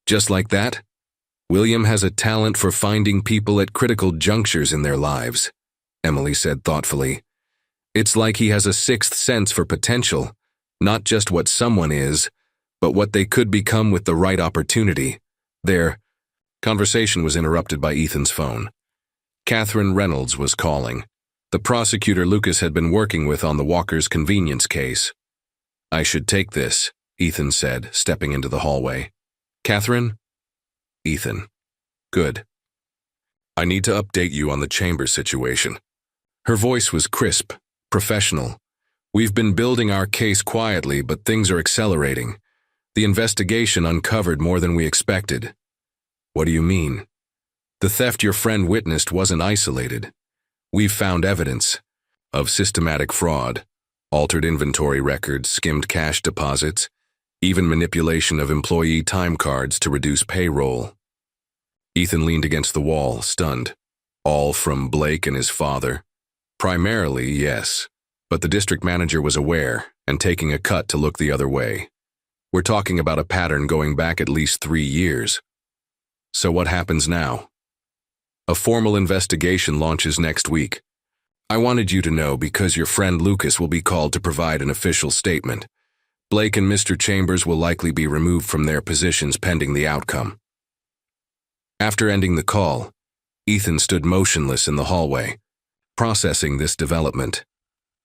Just like that, William has a talent for finding people at critical junctures in their lives, Emily said thoughtfully. It's like he has a sixth sense for potential, not just what someone is, but what they could become with the right opportunity. Their conversation was interrupted by Ethan's phone. Catherine Reynolds was calling, the prosecutor Lucas had been working with on the Walker's convenience case. "I should take this," Ethan said, stepping into the hallway. "Catherine?" "Ethan." "Good. I need to update you on the Chambers situation." Her voice was crisp, professional. "We've been building our case quietly, but things are accelerating. The investigation uncovered more than we expected." "What do you mean?" "The theft your friend witnessed wasn't isolated. We've found evidence of systematic fraud, altered inventory records, skimmed cash deposits, even manipulation of employee time cards to reduce payroll." Ethan leaned against the wall, stunned. "All from Blake and his father?" "Primarily, yes, but the district manager was aware and taking a cut to look the other way. We're talking about a pattern going back at least 3 years. So what happens now?" "A formal investigation launches next week. I wanted you to know because your friend Lucas will be called to provide an official statement. Blake and Mr. Chambers will likely be removed from their positions pending the outcome." After ending the call, Ethan stood motionless in the hallway, processing this development.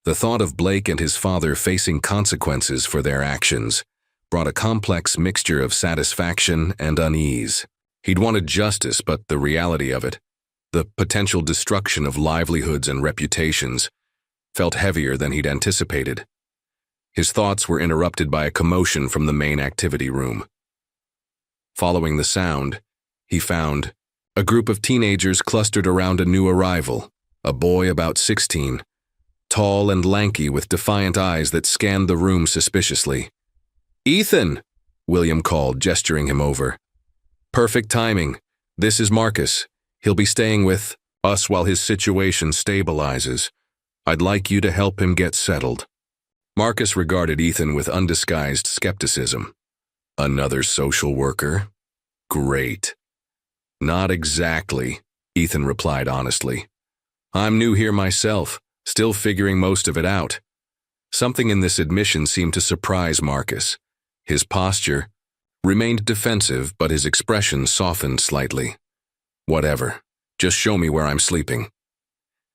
The thought of Blake and his father facing consequences for their actions brought a complex mixture of satisfaction and unease. He'd wanted justice, but the reality of it, the potential destruction of livelihoods and reputations, felt heavier than he'd anticipated. His thoughts were interrupted by a commotion from the main activity room. Following the sound, he found a group of teenagers clustered around a new arrival, a boy about 16, tall and lanky with defiant eyes that scanned the room suspiciously. "Ethan!" William called, gesturing him over. "Perfect timing. This is Marcus. He'll be staying with us while his situation stabilizes. I'd like you to help him get settled." Marcus regarded Ethan with undisguised skepticism. Another social worker? Great. Not exactly, Ethan replied honestly. I'm new here myself, still figuring most of it out. Something in this admission seemed to surprise Marcus. His posture remained defensive, but his expression softened slightly. Whatever. Just show me where I'm sleeping.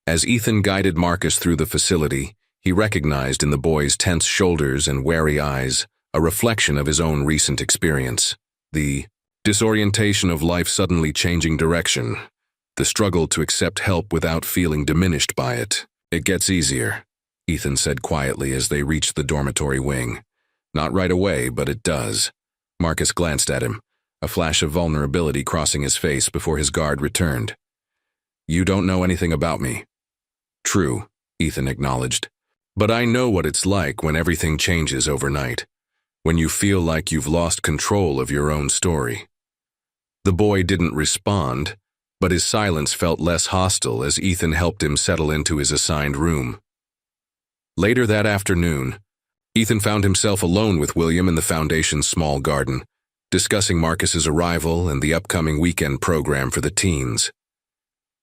As Ethan guided Marcus through the facility, he recognized in the boy's tense shoulders and wary eyes a reflection of his own recent experience. The disorientation of life suddenly changing direction. The struggle to accept help without feeling diminished by it. It gets easier, Ethan said quietly as they reached the dormitory wing. Not right away, but it does. Marcus glanced at him, a flash of vulnerability crossing his face before his guard returned. You don't know anything about me. True, Ethan acknowledged. But I know what it's like when everything changes overnight. When you feel like you've lost control of your own story. The boy didn't respond, but his silence felt less hostile as Ethan helped him settle into his assigned room. Later that afternoon, Ethan found himself alone with William in the Foundation's small garden, discussing Marcus's arrival and the upcoming weekend program for the teens.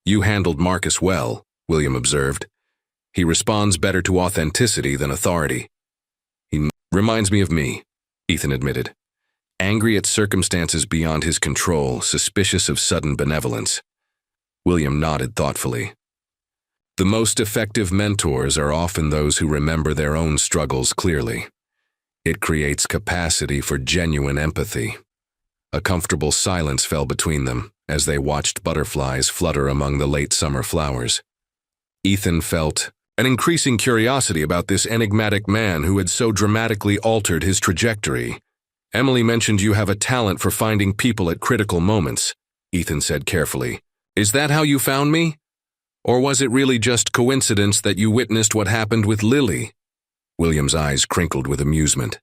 You handled Marcus well, William observed. He responds better to authenticity than authority. He reminds me of me, Ethan admitted. Angry at circumstances beyond his control, suspicious of sudden benevolence. William nodded thoughtfully. The most effective mentors are often those who remember their own struggles clearly. It creates capacity for genuine empathy. A comfortable silence fell between them as they watched butterflies flutter among the late summer flowers. Ethan felt an increasing curiosity about this enigmatic man who had so dramatically altered his trajectory. Emily mentioned you have a talent for finding people at critical moments, Ethan said carefully. Is that how you found me? Or was it really just coincidence that you witnessed what happened with Lily? William's eyes crinkled with amusement.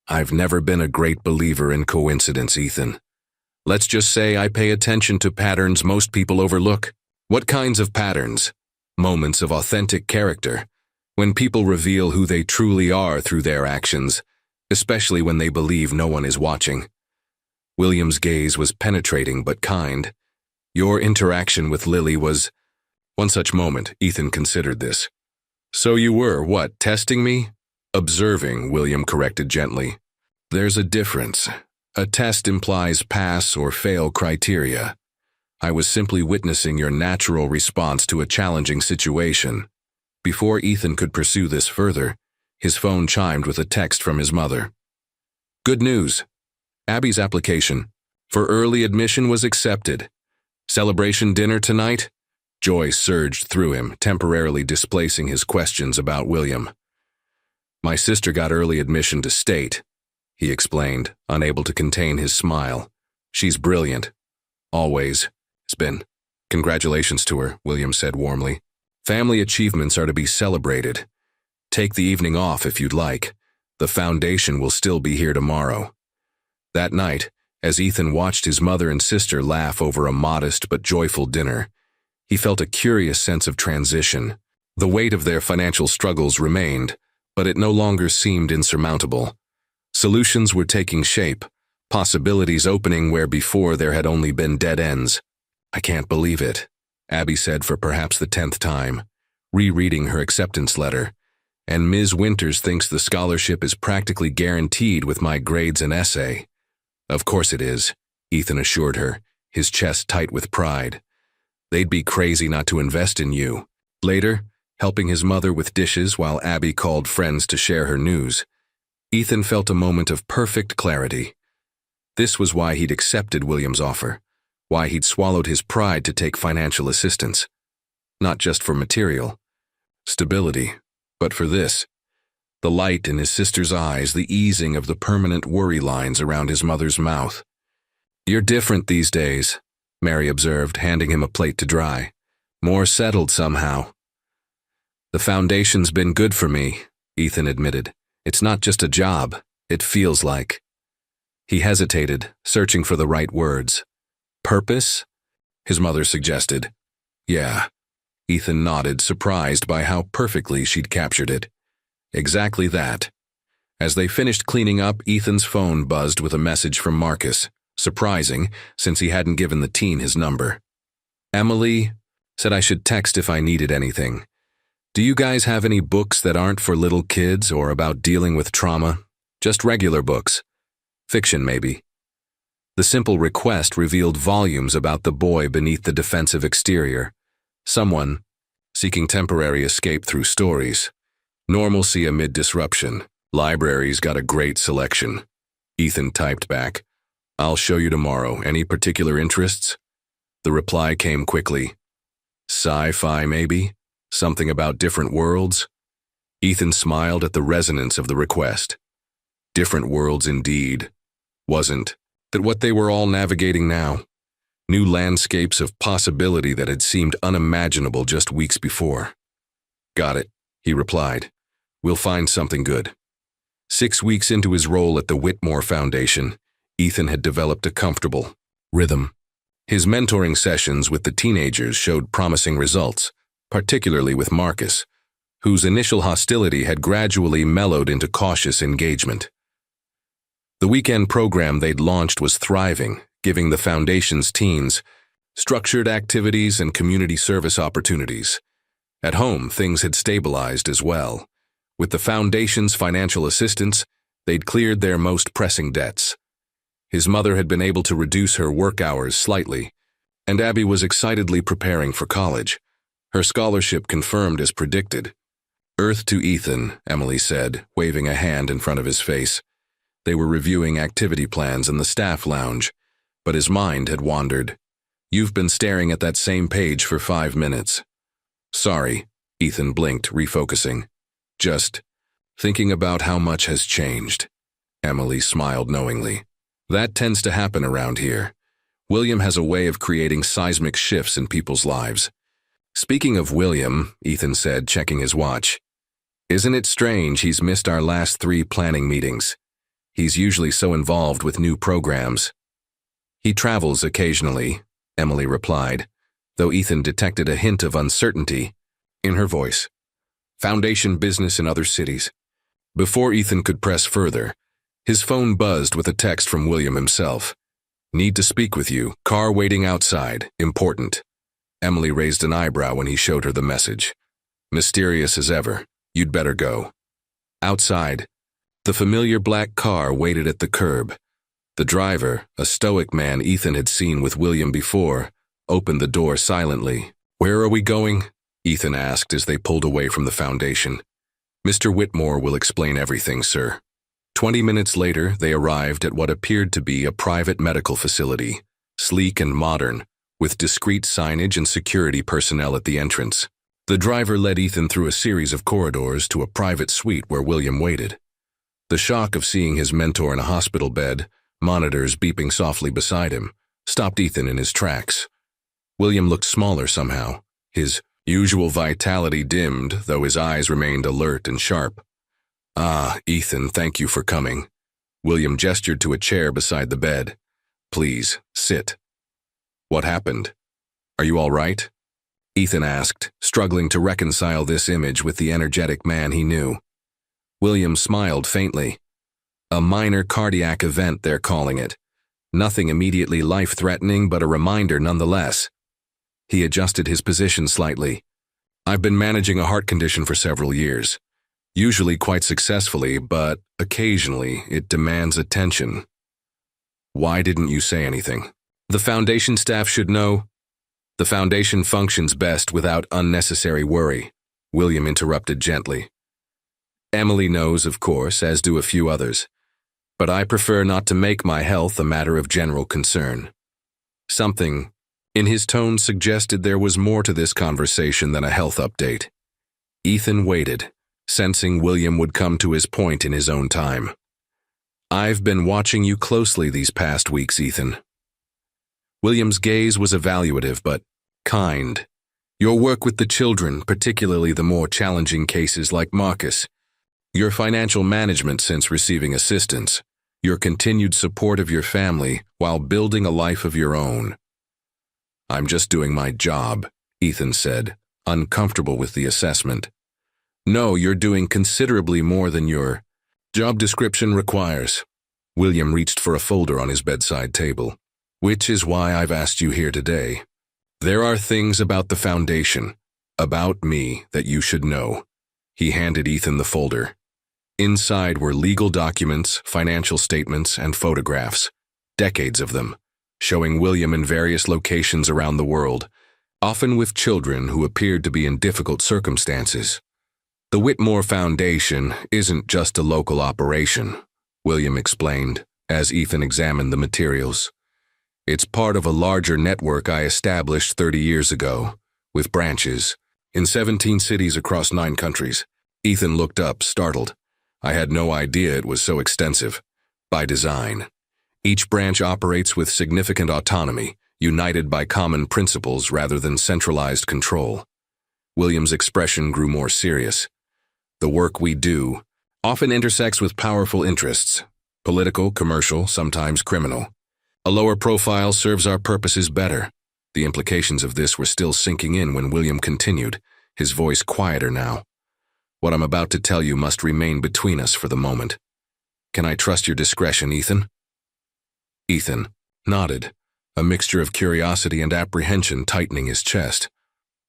I've never been a great believer in coincidence, Ethan. Let's just say I pay attention to patterns most people overlook. What kinds of patterns? Moments of authentic character, when people reveal who they truly are through their actions, especially when they believe no one is watching. William's gaze was penetrating but kind. Your interaction with Lily was one such moment. Ethan considered this. So you were, what, testing me? Observing, William corrected gently. There's a difference. A test implies pass or fail criteria. I was simply witnessing your natural response to a challenging situation. Before Ethan could pursue this further, his phone chimed with a text from his mother. Good news. Abby's application for early admission was accepted. Celebration dinner tonight? Joy surged through him, temporarily displacing his questions about William. My sister got early admission to state, he explained, unable to contain his smile. She's brilliant. Always. It's been. Congratulations to her, William said warmly. Family achievements are to be celebrated. Take the evening off if you'd like. The Foundation will still be here tomorrow. That night, as Ethan watched his mother and sister laugh over a modest but joyful dinner, he felt a curious sense of transition. The weight of their financial struggles remained, but it no longer seemed insurmountable. Solutions were taking shape, possibilities opening where before there had only been dead ends. I can't believe it, Abby said for perhaps the 10th time, rereading her acceptance letter. And Ms. Winters thinks the scholarship is practically guaranteed with my grades and essay. Of course it is, Ethan assured her, his chest tight with pride. They'd be crazy not to invest in you. Later, helping his mother with dishes while Abby called friends to share her news, Ethan felt a moment of perfect clarity. This was why he'd accepted William's offer, why he'd swallowed his pride to take financial assistance. Not just for material stability, but for this. The light in his sister's eyes, the easing of the permanent worry lines around his mother's mouth. You're different these days, Mary observed, handing him a plate to dry. More settled somehow. The Foundation's been good for me, Ethan admitted. It's not just a job, it feels like. He hesitated, searching for the right words. Purpose? His mother suggested. Yeah. Ethan nodded, surprised by how perfectly she'd captured it. Exactly that. As they finished cleaning up, Ethan's phone buzzed with a message from Marcus. Surprising, since he hadn't given the teen his number. Emily said I should text if I needed anything. Do you guys have any books that aren't for little kids or about dealing with trauma? Just regular books. Fiction, maybe. The simple request revealed volumes about the boy beneath the defensive exterior. Someone seeking temporary escape through stories. Normalcy amid disruption. Libraries got a great selection. Ethan typed back, I'll show you tomorrow. Any particular interests? The reply came quickly. Sci-fi, maybe? Something about different worlds? Ethan smiled at the resonance of the request. Different worlds indeed. Wasn't that what they were all navigating now? New landscapes of possibility that had seemed unimaginable just weeks before. Got it, he replied. We'll find something good. 6 weeks into his role at the Whitmore Foundation, Ethan had developed a comfortable rhythm. His mentoring sessions with the teenagers showed promising results, particularly with Marcus, whose initial hostility had gradually mellowed into cautious engagement. The weekend program they'd launched was thriving, giving the Foundation's teens structured activities and community service opportunities. At home, things had stabilized as well. With the Foundation's financial assistance, they'd cleared their most pressing debts. His mother had been able to reduce her work hours slightly, and Abby was excitedly preparing for college, her scholarship confirmed as predicted. Earth to Ethan, Emily said, waving a hand in front of his face. They were reviewing activity plans in the staff lounge, but his mind had wandered. You've been staring at that same page for 5 minutes. Sorry, Ethan blinked, refocusing. Just thinking about how much has changed. Emily smiled knowingly. That tends to happen around here. William has a way of creating seismic shifts in people's lives. Speaking of William, Ethan said, checking his watch. Isn't it strange he's missed our last 3 planning meetings? He's usually so involved with new programs. He travels occasionally, Emily replied, though Ethan detected a hint of uncertainty in her voice. Foundation business in other cities. Before Ethan could press further, his phone buzzed with a text from William himself. Need to speak with you. Car waiting outside. Important. Emily raised an eyebrow when he showed her the message. Mysterious as ever. You'd better go. Outside, the familiar black car waited at the curb. The driver, a stoic man Ethan had seen with William before, opened the door silently. Where are we going? Ethan asked as they pulled away from the Foundation. Mr. Whitmore will explain everything, sir. 20 minutes later, they arrived at what appeared to be a private medical facility, sleek and modern, with discreet signage and security personnel at the entrance. The driver led Ethan through a series of corridors to a private suite where William waited. The shock of seeing his mentor in a hospital bed, monitors beeping softly beside him, stopped Ethan in his tracks. William looked smaller somehow, his usual vitality dimmed, though his eyes remained alert and sharp. Ah, Ethan, thank you for coming. William gestured to a chair beside the bed. Please, sit. What happened? Are you all right? Ethan asked, struggling to reconcile this image with the energetic man he knew. William smiled faintly. A minor cardiac event, they're calling it. Nothing immediately life-threatening, but a reminder nonetheless. He adjusted his position slightly. I've been managing a heart condition for several years. Usually quite successfully, but occasionally it demands attention. Why didn't you say anything? The Foundation staff should know. The Foundation functions best without unnecessary worry, William interrupted gently. Emily knows, of course, as do a few others, but I prefer not to make my health a matter of general concern. Something in his tone suggested there was more to this conversation than a health update. Ethan waited, sensing William would come to his point in his own time. I've been watching you closely these past weeks, Ethan. William's gaze was evaluative but kind. Your work with the children, particularly the more challenging cases like Marcus. Your financial management since receiving assistance. Your continued support of your family while building a life of your own. I'm just doing my job, Ethan said, uncomfortable with the assessment. No, you're doing considerably more than your job description requires. William reached for a folder on his bedside table. Which is why I've asked you here today. There are things about the foundation, about me, that you should know. He handed Ethan the folder. Inside were legal documents, financial statements, and photographs, decades of them, showing William in various locations around the world, often with children who appeared to be in difficult circumstances. The Whitmore Foundation isn't just a local operation, William explained, as Ethan examined the materials. It's part of a larger network I established 30 years ago, with branches, in 17 cities across 9 countries. Ethan looked up, startled. I had no idea it was so extensive. By design. Each branch operates with significant autonomy, united by common principles rather than centralized control. William's expression grew more serious. The work we do often intersects with powerful interests, political, commercial, sometimes criminal. A lower profile serves our purposes better. The implications of this were still sinking in when William continued, his voice quieter now. What I'm about to tell you must remain between us for the moment. Can I trust your discretion, Ethan? Ethan nodded, a mixture of curiosity and apprehension tightening his chest.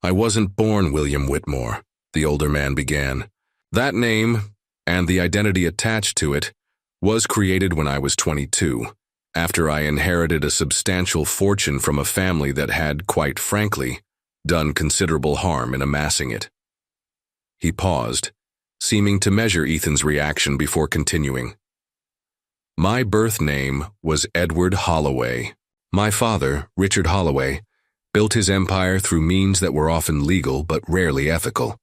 I wasn't born William Whitmore, the older man began. That name, and the identity attached to it, was created when I was 22. After I inherited a substantial fortune from a family that had, quite frankly, done considerable harm in amassing it. He paused, seeming to measure Ethan's reaction before continuing. My birth name was Edward Holloway. My father, Richard Holloway, built his empire through means that were often legal but rarely ethical,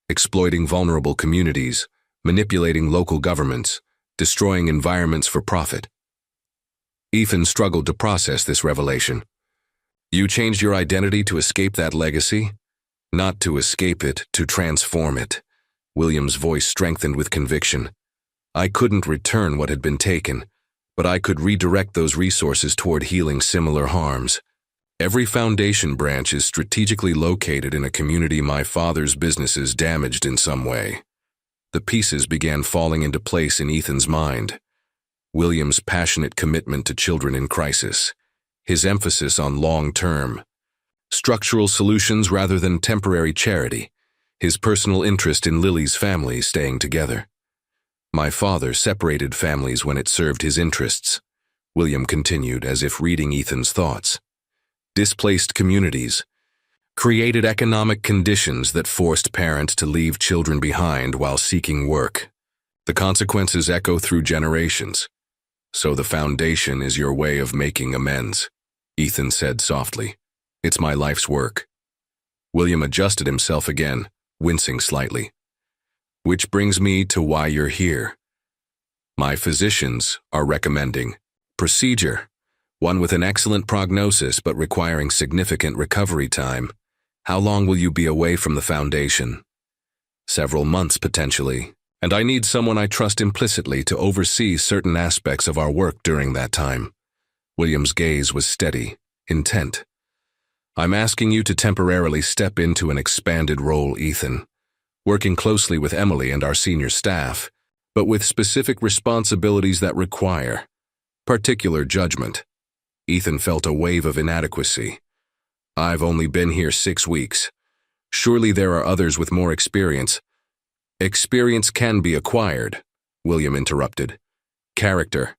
exploiting vulnerable communities, manipulating local governments, destroying environments for profit. Ethan struggled to process this revelation. You changed your identity to escape that legacy? Not to escape it, to transform it. William's voice strengthened with conviction. I couldn't return what had been taken, but I could redirect those resources toward healing similar harms. Every foundation branch is strategically located in a community my father's businesses damaged in some way. The pieces began falling into place in Ethan's mind. William's passionate commitment to children in crisis, his emphasis on long-term, structural solutions rather than temporary charity, his personal interest in Lily's family staying together. My father separated families when it served his interests, William continued as if reading Ethan's thoughts. Displaced communities, created economic conditions that forced parents to leave children behind while seeking work. The consequences echo through generations. So the foundation is your way of making amends, Ethan said softly. It's my life's work. William adjusted himself again, wincing slightly. Which brings me to why you're here. My physicians are recommending procedure, one with an excellent prognosis but requiring significant recovery time. How long will you be away from the foundation? Several months potentially, and I need someone I trust implicitly to oversee certain aspects of our work during that time. William's gaze was steady, intent. I'm asking you to temporarily step into an expanded role, Ethan, working closely with Emily and our senior staff, but with specific responsibilities that require particular judgment. Ethan felt a wave of inadequacy. I've only been here 6 weeks. Surely there are others with more experience. Experience can be acquired, William interrupted. Character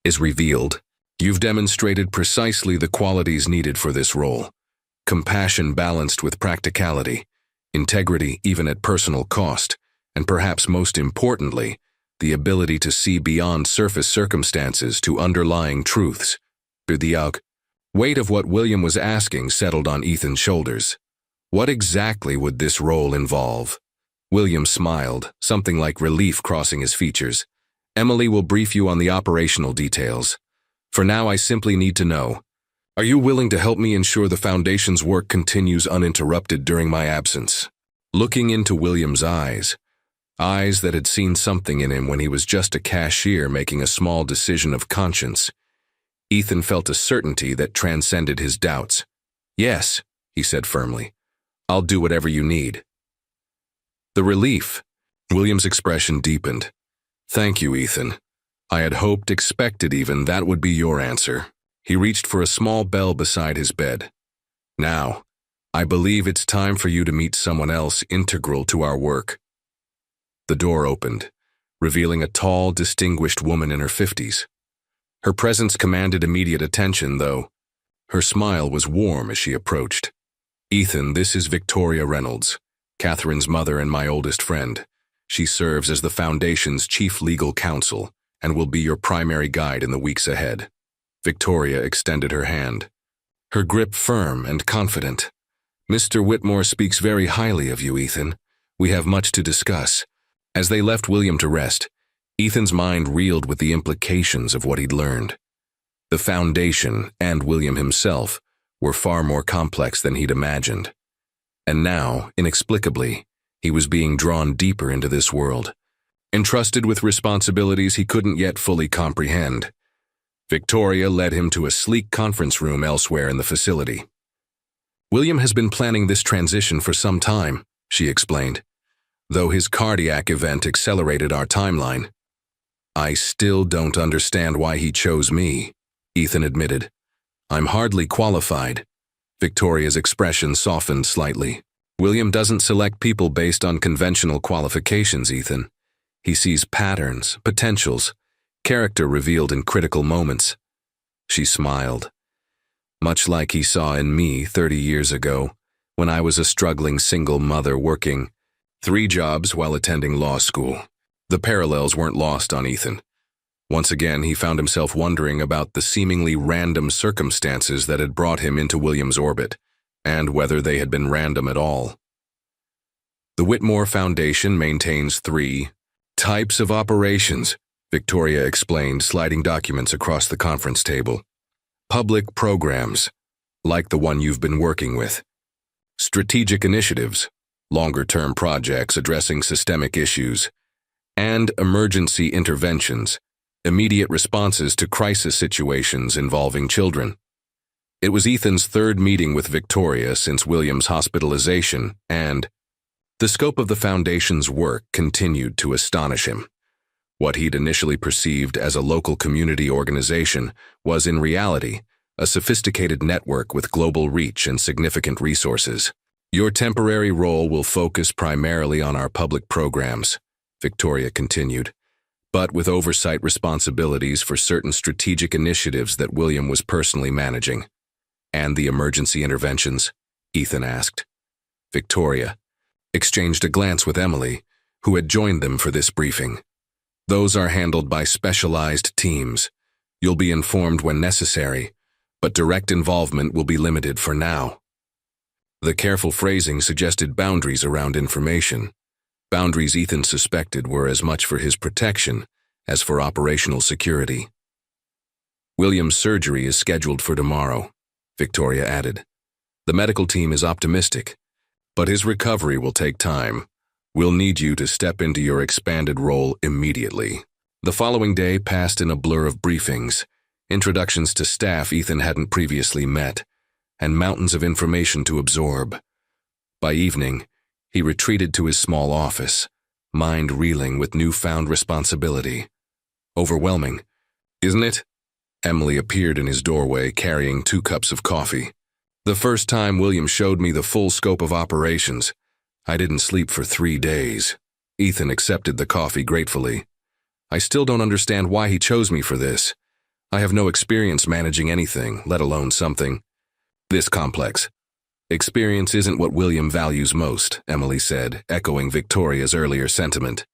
is revealed. You've demonstrated precisely the qualities needed for this role. Compassion balanced with practicality, integrity even at personal cost, and perhaps most importantly, the ability to see beyond surface circumstances to underlying truths. The weight of what William was asking settled on Ethan's shoulders. What exactly would this role involve? William smiled, something like relief crossing his features. Emily will brief you on the operational details. For now, I simply need to know, are you willing to help me ensure the Foundation's work continues uninterrupted during my absence? Looking into William's eyes that had seen something in him when he was just a cashier making a small decision of conscience, Ethan felt a certainty that transcended his doubts. Yes, he said firmly. I'll do whatever you need. The relief. William's expression deepened. Thank you, Ethan. I had hoped, expected even, that would be your answer. He reached for a small bell beside his bed. Now, I believe it's time for you to meet someone else integral to our work. The door opened, revealing a tall, distinguished woman in her 50s. Her presence commanded immediate attention, though. Her smile was warm as she approached. Ethan, this is Victoria Reynolds, Catherine's mother and my oldest friend. She serves as the Foundation's chief legal counsel and will be your primary guide in the weeks ahead. Victoria extended her hand, her grip firm and confident. Mr. Whitmore speaks very highly of you, Ethan. We have much to discuss. As they left William to rest, Ethan's mind reeled with the implications of what he'd learned. The Foundation and William himself were far more complex than he'd imagined. And now, inexplicably, he was being drawn deeper into this world, entrusted with responsibilities he couldn't yet fully comprehend. Victoria led him to a sleek conference room elsewhere in the facility. William has been planning this transition for some time, she explained, though his cardiac event accelerated our timeline. I still don't understand why he chose me, Ethan admitted. I'm hardly qualified. Victoria's expression softened slightly. William doesn't select people based on conventional qualifications, Ethan. He sees patterns, potentials, character revealed in critical moments. She smiled. Much like he saw in me 30 years ago, when I was a struggling single mother working 3 jobs while attending law school. The parallels weren't lost on Ethan. Once again, he found himself wondering about the seemingly random circumstances that had brought him into William's orbit, and whether they had been random at all. The Whitmore Foundation maintains 3 types of operations, Victoria explained, sliding documents across the conference table. Public programs, like the one you've been working with. Strategic initiatives, longer-term projects addressing systemic issues. And emergency interventions, immediate responses to crisis situations involving children. It was Ethan's 3rd meeting with Victoria since William's hospitalization, and the scope of the Foundation's work continued to astonish him. What he'd initially perceived as a local community organization was in reality a sophisticated network with global reach and significant resources. Your temporary role will focus primarily on our public programs, Victoria continued, but with oversight responsibilities for certain strategic initiatives that William was personally managing. And the emergency interventions? Ethan asked. Victoria exchanged a glance with Emily, who had joined them for this briefing. Those are handled by specialized teams. You'll be informed when necessary, but direct involvement will be limited for now. The careful phrasing suggested boundaries around information. Boundaries Ethan suspected were as much for his protection as for operational security. William's surgery is scheduled for tomorrow, Victoria added. The medical team is optimistic, but his recovery will take time. We'll need you to step into your expanded role immediately. The following day passed in a blur of briefings, introductions to staff Ethan hadn't previously met, and mountains of information to absorb. By evening, he retreated to his small office, mind reeling with newfound responsibility. Overwhelming, isn't it? Emily appeared in his doorway carrying 2 cups of coffee. The first time William showed me the full scope of operations, I didn't sleep for 3 days. Ethan accepted the coffee gratefully. I still don't understand why he chose me for this. I have no experience managing anything, let alone something this complex. Experience isn't what William values most, Emily said, echoing Victoria's earlier sentiment.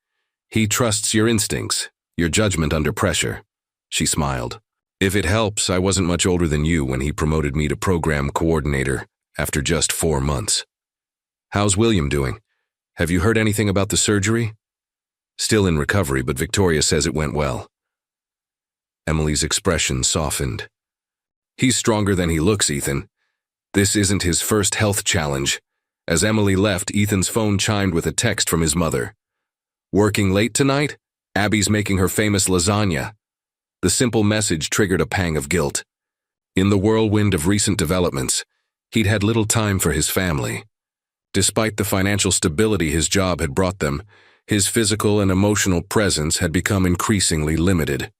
He trusts your instincts, your judgment under pressure. She smiled. If it helps, I wasn't much older than you when he promoted me to program coordinator after just 4 months. How's William doing? Have you heard anything about the surgery? Still in recovery, but Victoria says it went well. Emily's expression softened. He's stronger than he looks, Ethan. This isn't his first health challenge. As Emily left, Ethan's phone chimed with a text from his mother. Working late tonight? Abby's making her famous lasagna. The simple message triggered a pang of guilt. In the whirlwind of recent developments, he'd had little time for his family. Despite the financial stability his job had brought them, his physical and emotional presence had become increasingly limited.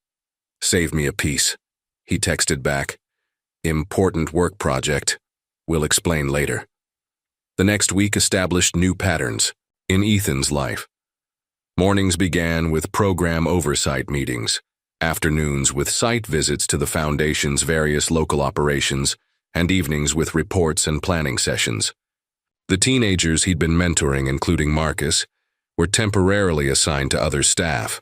"Save me a piece," he texted back. "Important work project. We'll explain later." The next week established new patterns in Ethan's life. Mornings began with program oversight meetings, afternoons with site visits to the Foundation's various local operations, and evenings with reports and planning sessions. The teenagers he'd been mentoring, including Marcus, were temporarily assigned to other staff,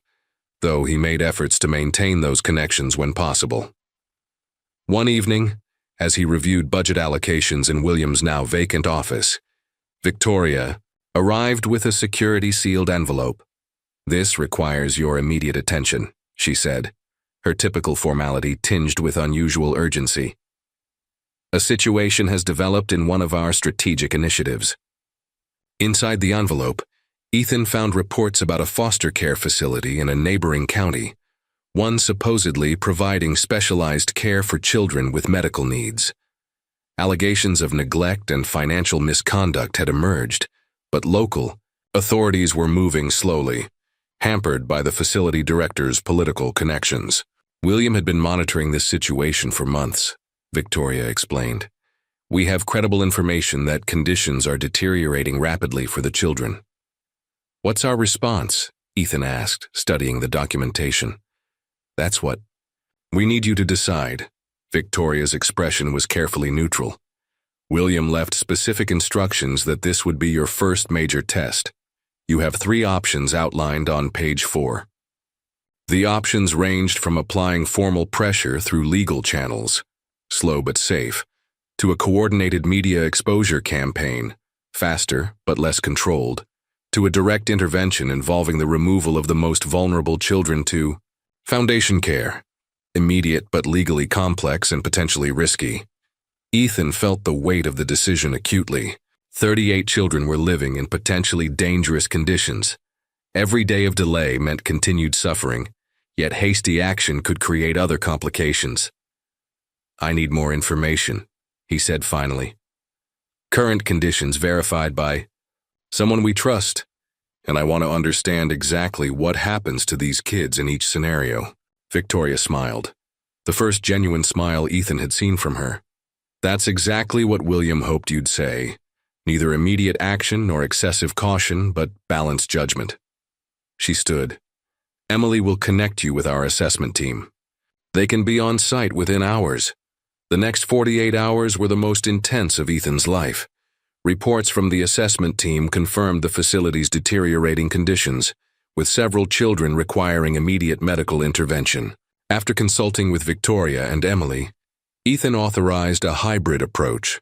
though he made efforts to maintain those connections when possible. One evening, as he reviewed budget allocations in William's now vacant office, Victoria arrived with a security-sealed envelope. "This requires your immediate attention," she said, her typical formality tinged with unusual urgency. "A situation has developed in one of our strategic initiatives." Inside the envelope, Ethan found reports about a foster care facility in a neighboring county, one supposedly providing specialized care for children with medical needs. Allegations of neglect and financial misconduct had emerged, but local authorities were moving slowly, hampered by the facility director's political connections. "William had been monitoring this situation for months," Victoria explained. "We have credible information that conditions are deteriorating rapidly for the children." "What's our response?" Ethan asked, studying the documentation. "That's what we need you to decide." Victoria's expression was carefully neutral. "William left specific instructions that this would be your first major test. You have 3 options outlined on page 4. The options ranged from applying formal pressure through legal channels, slow but safe, to a coordinated media exposure campaign, faster but less controlled, to a direct intervention involving the removal of the most vulnerable children, to foundation care, immediate but legally complex and potentially risky. Ethan felt the weight of the decision acutely. 38 children were living in potentially dangerous conditions. Every day of delay meant continued suffering, yet hasty action could create other complications. "I need more information," he said finally. "Current conditions verified by someone we trust, and I want to understand exactly what happens to these kids in each scenario." Victoria smiled, the first genuine smile Ethan had seen from her. "That's exactly what William hoped you'd say. Neither immediate action nor excessive caution, but balanced judgment." She stood. "Emily will connect you with our assessment team. They can be on site within hours." The next 48 hours were the most intense of Ethan's life. Reports from the assessment team confirmed the facility's deteriorating conditions, with several children requiring immediate medical intervention. After consulting with Victoria and Emily, Ethan authorized a hybrid approach: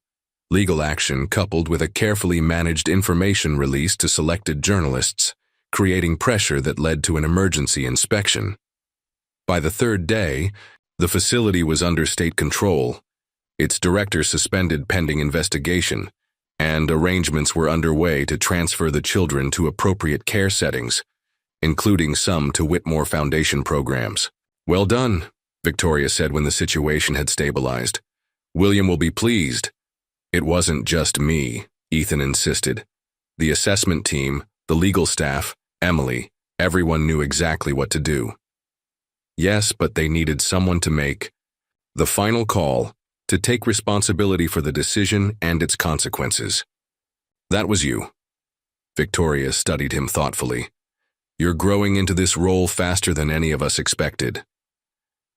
legal action coupled with a carefully managed information release to selected journalists, creating pressure that led to an emergency inspection. By the 3rd day, the facility was under state control, its director suspended pending investigation, and arrangements were underway to transfer the children to appropriate care settings, including some to Whitmore Foundation programs. "Well done," Victoria said when the situation had stabilized. "William will be pleased." "It wasn't just me," Ethan insisted. "The assessment team, the legal staff, Emily, everyone knew exactly what to do." "Yes, but they needed someone to make the final call, to take responsibility for the decision and its consequences. That was you." Victoria studied him thoughtfully. "You're growing into this role faster than any of us expected."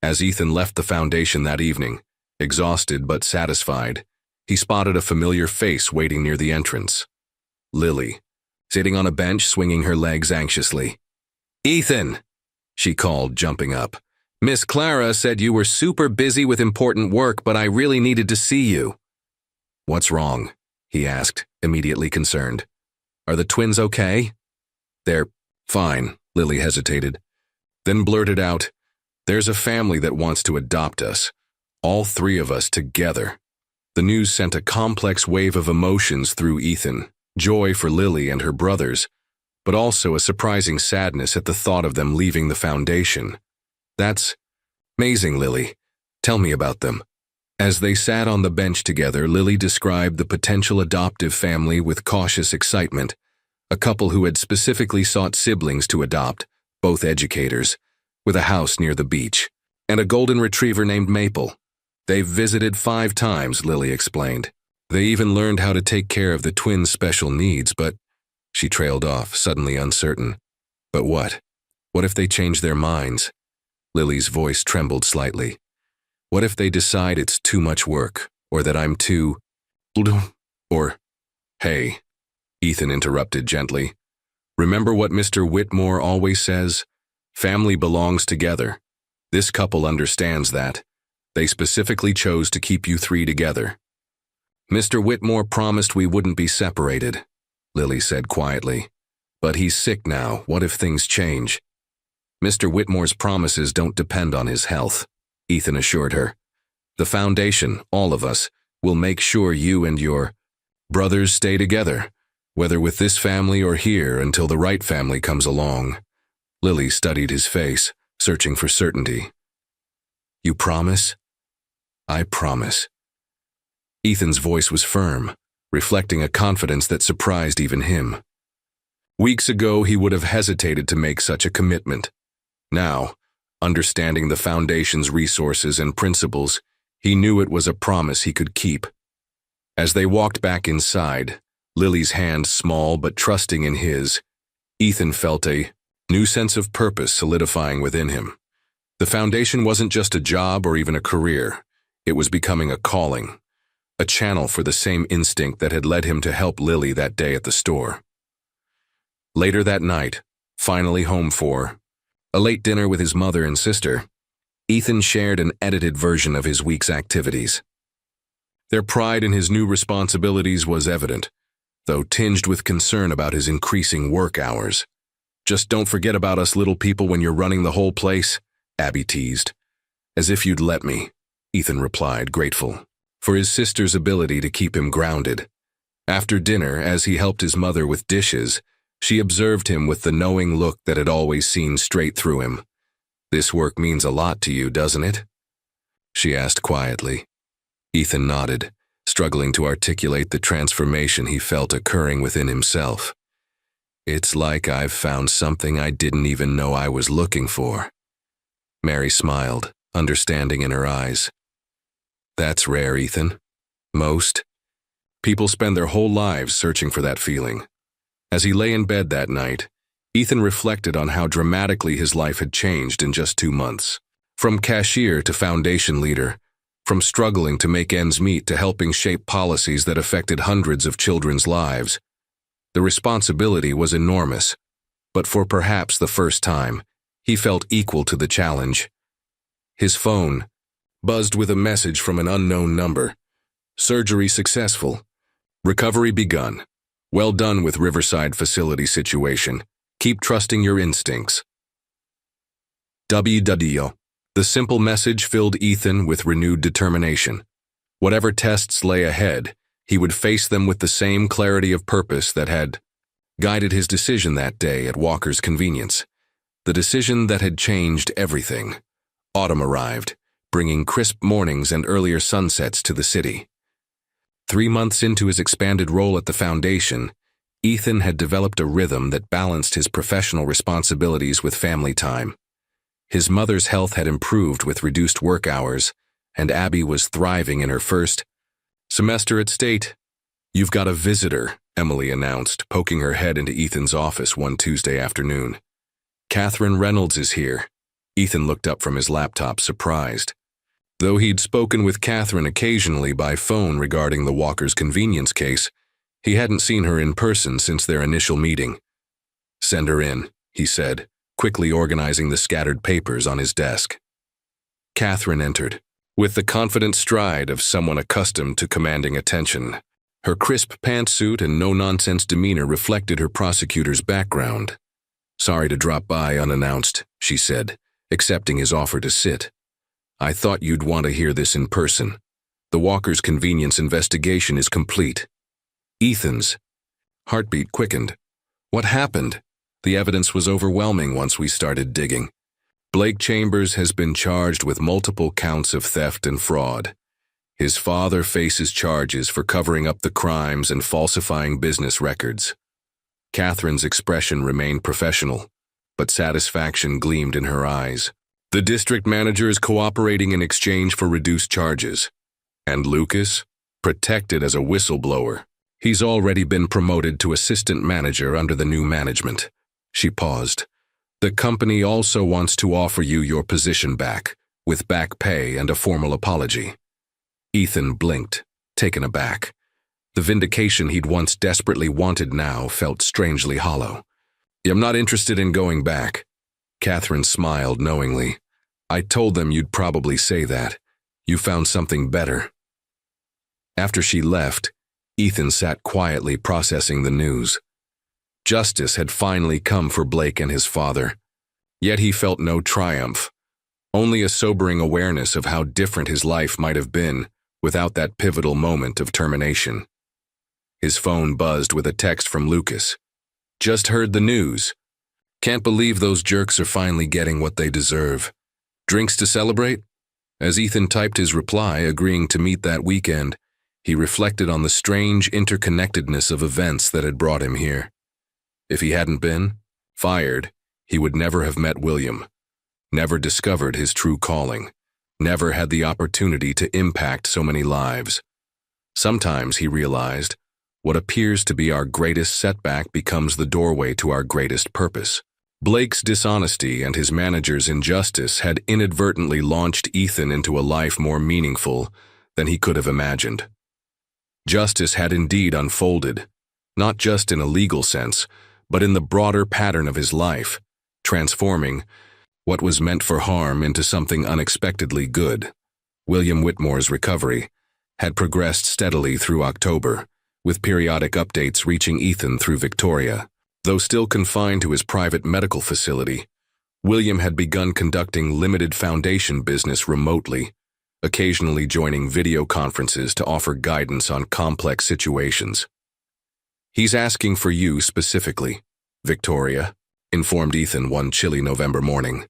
As Ethan left the foundation that evening, exhausted but satisfied, he spotted a familiar face waiting near the entrance. Lily, sitting on a bench swinging her legs anxiously. "Ethan!" she called, jumping up. "Miss Clara said you were super busy with important work, but I really needed to see you." "What's wrong?" he asked, immediately concerned. "Are the twins okay?" "They're fine," Lily hesitated, then blurted out, "There's a family that wants to adopt us, all 3 of us together." The news sent a complex wave of emotions through Ethan, joy for Lily and her brothers, but also a surprising sadness at the thought of them leaving the foundation. "That's amazing, Lily. Tell me about them." As they sat on the bench together, Lily described the potential adoptive family with cautious excitement, a couple who had specifically sought siblings to adopt, both educators, with a house near the beach, and a golden retriever named Maple. They've visited 5 times, Lily explained. They even learned how to take care of the twins' special needs, but she trailed off, suddenly uncertain. But what? What if they change their minds? Lily's voice trembled slightly. What if they decide it's too much work, or that I'm too... or... Hey, Ethan interrupted gently. Remember what Mr. Whitmore always says? Family belongs together. This couple understands that. They specifically chose to keep you 3 together. Mr. Whitmore promised we wouldn't be separated, Lily said quietly. But he's sick now. What if things change? Mr. Whitmore's promises don't depend on his health, Ethan assured her. The foundation, all of us, will make sure you and your brothers stay together, whether with this family or here until the right family comes along. Lily studied his face, searching for certainty. You promise? I promise. Ethan's voice was firm, reflecting a confidence that surprised even him. Weeks ago, he would have hesitated to make such a commitment. Now, understanding the Foundation's resources and principles, he knew it was a promise he could keep. As they walked back inside, Lily's hand small but trusting in his, Ethan felt a new sense of purpose solidifying within him. The Foundation wasn't just a job or even a career. It was becoming a calling, a channel for the same instinct that had led him to help Lily that day at the store. Later that night, finally home for a late dinner with his mother and sister, Ethan shared an edited version of his week's activities. Their pride in his new responsibilities was evident, though tinged with concern about his increasing work hours. Just don't forget about us little people when you're running the whole place, Abby teased. As if you'd let me, Ethan replied, grateful for his sister's ability to keep him grounded. After dinner, as he helped his mother with dishes, she observed him with the knowing look that had always seen straight through him. This work means a lot to you, doesn't it? She asked quietly. Ethan nodded, struggling to articulate the transformation he felt occurring within himself. It's like I've found something I didn't even know I was looking for. Mary smiled, understanding in her eyes. That's rare, Ethan. Most people spend their whole lives searching for that feeling. As he lay in bed that night, Ethan reflected on how dramatically his life had changed in just 2 months. From cashier to foundation leader, from struggling to make ends meet to helping shape policies that affected hundreds of children's lives. The responsibility was enormous, but for perhaps the first time, he felt equal to the challenge. His phone buzzed with a message from an unknown number. Surgery successful. Recovery begun. Well done with Riverside facility situation. Keep trusting your instincts. WW. The simple message filled Ethan with renewed determination. Whatever tests lay ahead, he would face them with the same clarity of purpose that had guided his decision that day at Walker's Convenience. The decision that had changed everything. Autumn arrived, bringing crisp mornings and earlier sunsets to the city. 3 months into his expanded role at the Foundation, Ethan had developed a rhythm that balanced his professional responsibilities with family time. His mother's health had improved with reduced work hours, and Abby was thriving in her first semester at State. You've got a visitor, Emily announced, poking her head into Ethan's office one Tuesday afternoon. Catherine Reynolds is here. Ethan looked up from his laptop, surprised. Though he'd spoken with Catherine occasionally by phone regarding the Walker's Convenience case, he hadn't seen her in person since their initial meeting. Send her in, he said, quickly organizing the scattered papers on his desk. Catherine entered, with the confident stride of someone accustomed to commanding attention. Her crisp pantsuit and no-nonsense demeanor reflected her prosecutor's background. Sorry to drop by unannounced, she said, accepting his offer to sit. I thought you'd want to hear this in person. The Walker's Convenience investigation is complete. Ethan's heartbeat quickened. What happened? The evidence was overwhelming once we started digging. Blake Chambers has been charged with multiple counts of theft and fraud. His father faces charges for covering up the crimes and falsifying business records. Catherine's expression remained professional, but satisfaction gleamed in her eyes. The district manager is cooperating in exchange for reduced charges. And Lucas? Protected as a whistleblower. He's already been promoted to assistant manager under the new management. She paused. The company also wants to offer you your position back, with back pay and a formal apology. Ethan blinked, taken aback. The vindication he'd once desperately wanted now felt strangely hollow. I'm not interested in going back. Catherine smiled knowingly. I told them you'd probably say that. You found something better. After she left, Ethan sat quietly processing the news. Justice had finally come for Blake and his father. Yet he felt no triumph, only a sobering awareness of how different his life might have been without that pivotal moment of termination. His phone buzzed with a text from Lucas. Just heard the news. Can't believe those jerks are finally getting what they deserve. Drinks to celebrate? As Ethan typed his reply, agreeing to meet that weekend, he reflected on the strange interconnectedness of events that had brought him here. If he hadn't been fired, he would never have met William, never discovered his true calling, never had the opportunity to impact so many lives. Sometimes, he realized, what appears to be our greatest setback becomes the doorway to our greatest purpose. Blake's dishonesty and his manager's injustice had inadvertently launched Ethan into a life more meaningful than he could have imagined. Justice had indeed unfolded, not just in a legal sense, but in the broader pattern of his life, transforming what was meant for harm into something unexpectedly good. William Whitmore's recovery had progressed steadily through October, with periodic updates reaching Ethan through Victoria. Though still confined to his private medical facility, William had begun conducting limited foundation business remotely, occasionally joining video conferences to offer guidance on complex situations. He's asking for you specifically, Victoria, informed Ethan one chilly November morning.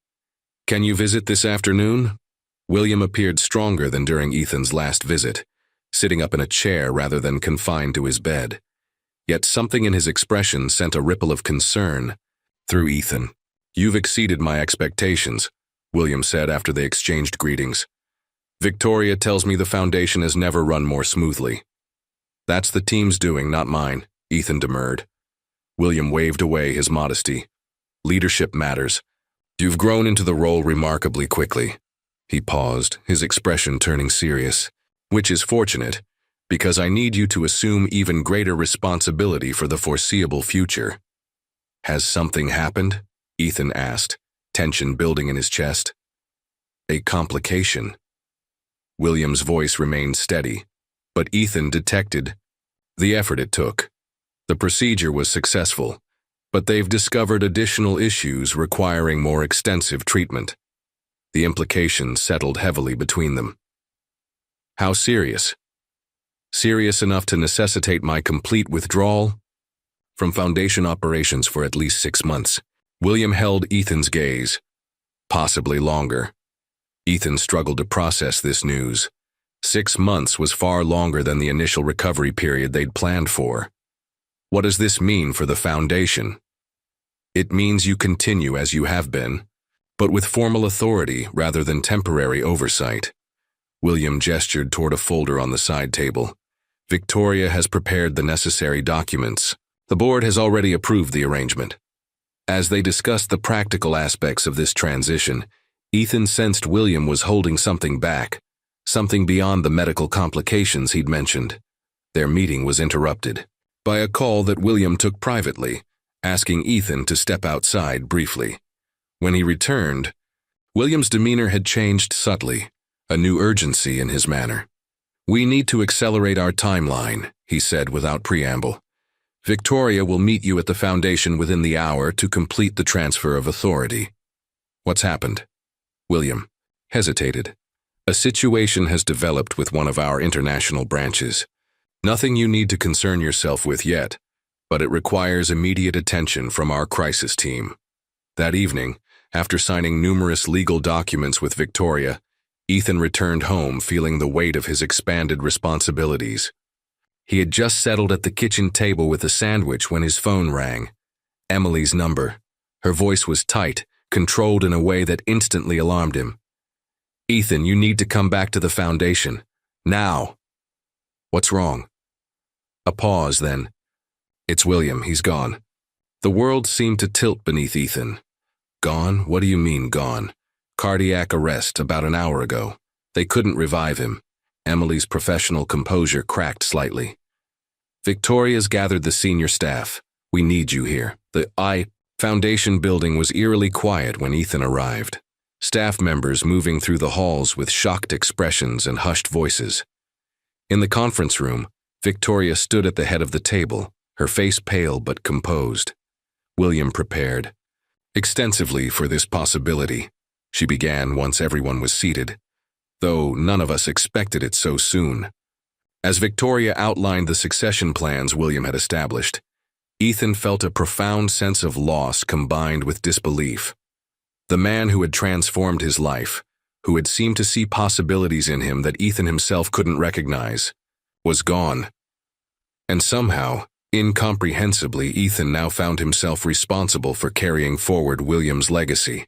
Can you visit this afternoon? William appeared stronger than during Ethan's last visit, sitting up in a chair rather than confined to his bed. Yet something in his expression sent a ripple of concern through Ethan. You've exceeded my expectations, William said after they exchanged greetings. Victoria tells me the foundation has never run more smoothly. That's the team's doing, not mine, Ethan demurred. William waved away his modesty. Leadership matters. You've grown into the role remarkably quickly. He paused, his expression turning serious. Which is fortunate, because I need you to assume even greater responsibility for the foreseeable future. Has something happened? Ethan asked, tension building in his chest. A complication. William's voice remained steady, but Ethan detected the effort it took. The procedure was successful, but they've discovered additional issues requiring more extensive treatment. The implications settled heavily between them. How serious? Serious enough to necessitate my complete withdrawal from foundation operations for at least 6 months. William held Ethan's gaze. Possibly longer. Ethan struggled to process this news. 6 months was far longer than the initial recovery period they'd planned for. What does this mean for the foundation? It means you continue as you have been, but with formal authority rather than temporary oversight. William gestured toward a folder on the side table. Victoria has prepared the necessary documents. The board has already approved the arrangement. As they discussed the practical aspects of this transition, Ethan sensed William was holding something back, something beyond the medical complications he'd mentioned. Their meeting was interrupted by a call that William took privately, asking Ethan to step outside briefly. When he returned, William's demeanor had changed subtly, a new urgency in his manner. We need to accelerate our timeline, he said without preamble. Victoria will meet you at the foundation within the hour to complete the transfer of authority. What's happened? William hesitated. A situation has developed with one of our international branches. Nothing you need to concern yourself with yet, but it requires immediate attention from our crisis team. That evening, after signing numerous legal documents with Victoria, Ethan returned home feeling the weight of his expanded responsibilities. He had just settled at the kitchen table with a sandwich when his phone rang. Emily's number. Her voice was tight, controlled in a way that instantly alarmed him. "Ethan, you need to come back to the foundation. Now." "What's wrong?" A pause, then. "It's William, he's gone." The world seemed to tilt beneath Ethan. "Gone? What do you mean, gone?" "Cardiac arrest about an hour ago. They couldn't revive him." Emily's professional composure cracked slightly. "Victoria's gathered the senior staff. We need you here." The Foundation building was eerily quiet when Ethan arrived. Staff members moving through the halls with shocked expressions and hushed voices. In the conference room, Victoria stood at the head of the table, her face pale but composed. William prepared extensively for this possibility, she began once everyone was seated, though none of us expected it so soon. As Victoria outlined the succession plans William had established, Ethan felt a profound sense of loss combined with disbelief. The man who had transformed his life, who had seemed to see possibilities in him that Ethan himself couldn't recognize, was gone. And somehow, incomprehensibly, Ethan now found himself responsible for carrying forward William's legacy.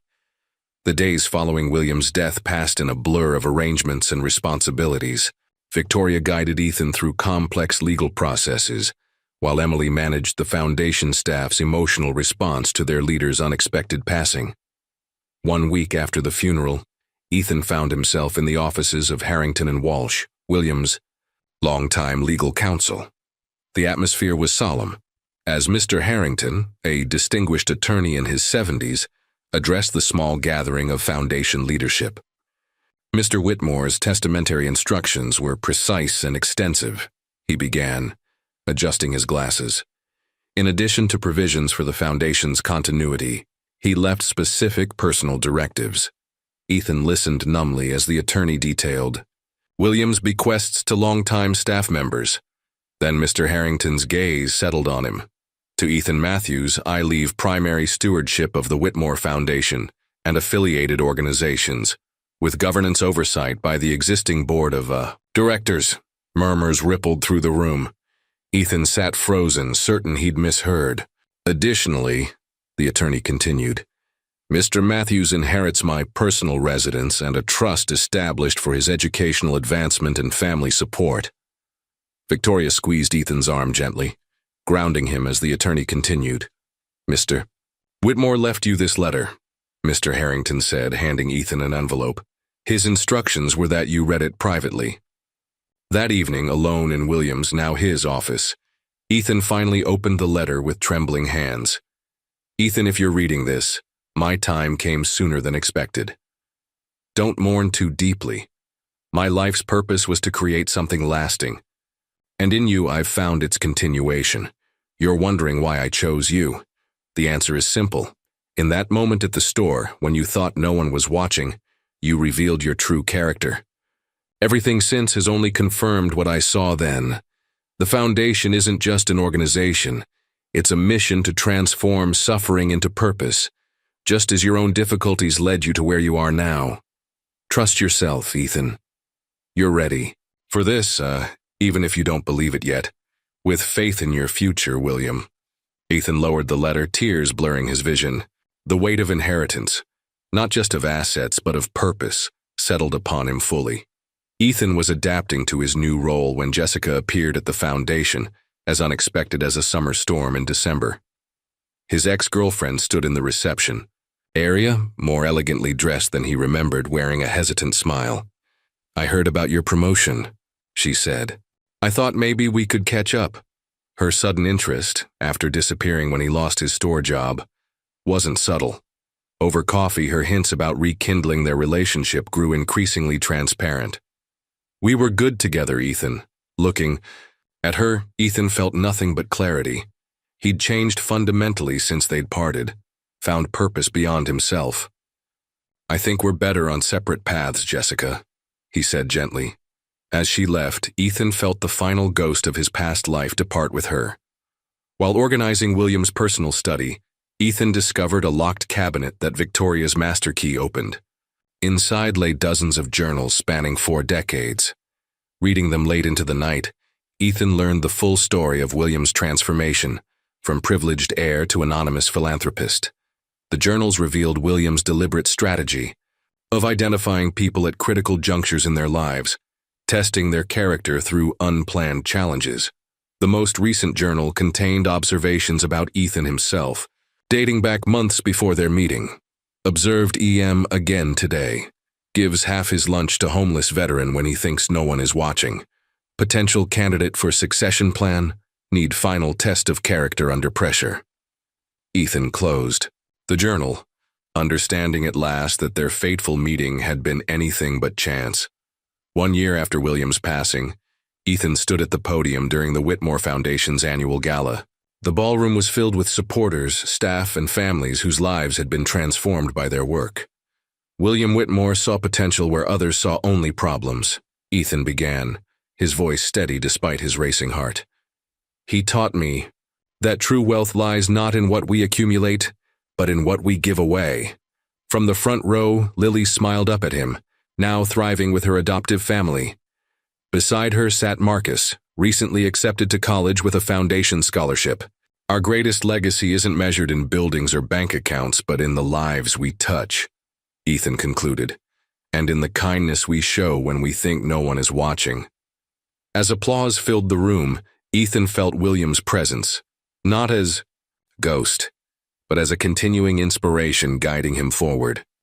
The days following William's death passed in a blur of arrangements and responsibilities. Victoria guided Ethan through complex legal processes, while Emily managed the foundation staff's emotional response to their leader's unexpected passing. 1 week after the funeral, Ethan found himself in the offices of Harrington and Walsh, William's longtime legal counsel. The atmosphere was solemn, as Mr. Harrington, a distinguished attorney in his 70s, addressed the small gathering of foundation leadership. Mr. Whitmore's testamentary instructions were precise and extensive, he began, adjusting his glasses. In addition to provisions for the foundation's continuity, he left specific personal directives. Ethan listened numbly as the attorney detailed William's bequests to longtime staff members. Then Mr. Harrington's gaze settled on him. To Ethan Matthews, I leave primary stewardship of the Whitmore Foundation and affiliated organizations, with governance oversight by the existing board of directors. Murmurs rippled through the room. Ethan sat frozen, certain he'd misheard. Additionally, the attorney continued, Mr. Matthews inherits my personal residence and a trust established for his educational advancement and family support. Victoria squeezed Ethan's arm gently, grounding him as the attorney continued. Mr. Whitmore left you this letter, Mr. Harrington said, handing Ethan an envelope. His instructions were that you read it privately. That evening, alone in William's, now his office, Ethan finally opened the letter with trembling hands. Ethan, if you're reading this, my time came sooner than expected. Don't mourn too deeply. My life's purpose was to create something lasting, and in you I've found its continuation. You're wondering why I chose you. The answer is simple. In that moment at the store, when you thought no one was watching, you revealed your true character. Everything since has only confirmed what I saw then. The foundation isn't just an organization. It's a mission to transform suffering into purpose, just as your own difficulties led you to where you are now. Trust yourself, Ethan. You're ready for this, even if you don't believe it yet. With faith in your future, William. Ethan lowered the letter, tears blurring his vision. The weight of inheritance, not just of assets but of purpose, settled upon him fully. Ethan was adapting to his new role when Jessica appeared at the foundation, as unexpected as a summer storm in December. His ex-girlfriend stood in the reception area, more elegantly dressed than he remembered, wearing a hesitant smile. I heard about your promotion, she said. I thought maybe we could catch up. Her sudden interest, after disappearing when he lost his store job, wasn't subtle. Over coffee, her hints about rekindling their relationship grew increasingly transparent. We were good together, Ethan. Looking at her, Ethan felt nothing but clarity. He'd changed fundamentally since they'd parted, found purpose beyond himself. I think we're better on separate paths, Jessica, he said gently. As she left, Ethan felt the final ghost of his past life depart with her. While organizing William's personal study, Ethan discovered a locked cabinet that Victoria's master key opened. Inside lay dozens of journals spanning 4 decades. Reading them late into the night, Ethan learned the full story of William's transformation, from privileged heir to anonymous philanthropist. The journals revealed William's deliberate strategy of identifying people at critical junctures in their lives, testing their character through unplanned challenges. The most recent journal contained observations about Ethan himself, dating back months before their meeting. Observed EM again today. Gives half his lunch to homeless veteran when he thinks no one is watching. Potential candidate for succession plan. Need final test of character under pressure. Ethan closed the journal, understanding at last that their fateful meeting had been anything but chance. 1 year after William's passing, Ethan stood at the podium during the Whitmore Foundation's annual gala. The ballroom was filled with supporters, staff, and families whose lives had been transformed by their work. William Whitmore saw potential where others saw only problems. Ethan began, his voice steady despite his racing heart. He taught me that true wealth lies not in what we accumulate, but in what we give away. From the front row, Lily smiled up at him, now thriving with her adoptive family. Beside her sat Marcus, recently accepted to college with a foundation scholarship. Our greatest legacy isn't measured in buildings or bank accounts, but in the lives we touch, Ethan concluded, and in the kindness we show when we think no one is watching. As applause filled the room, Ethan felt William's presence, not as ghost, but as a continuing inspiration guiding him forward.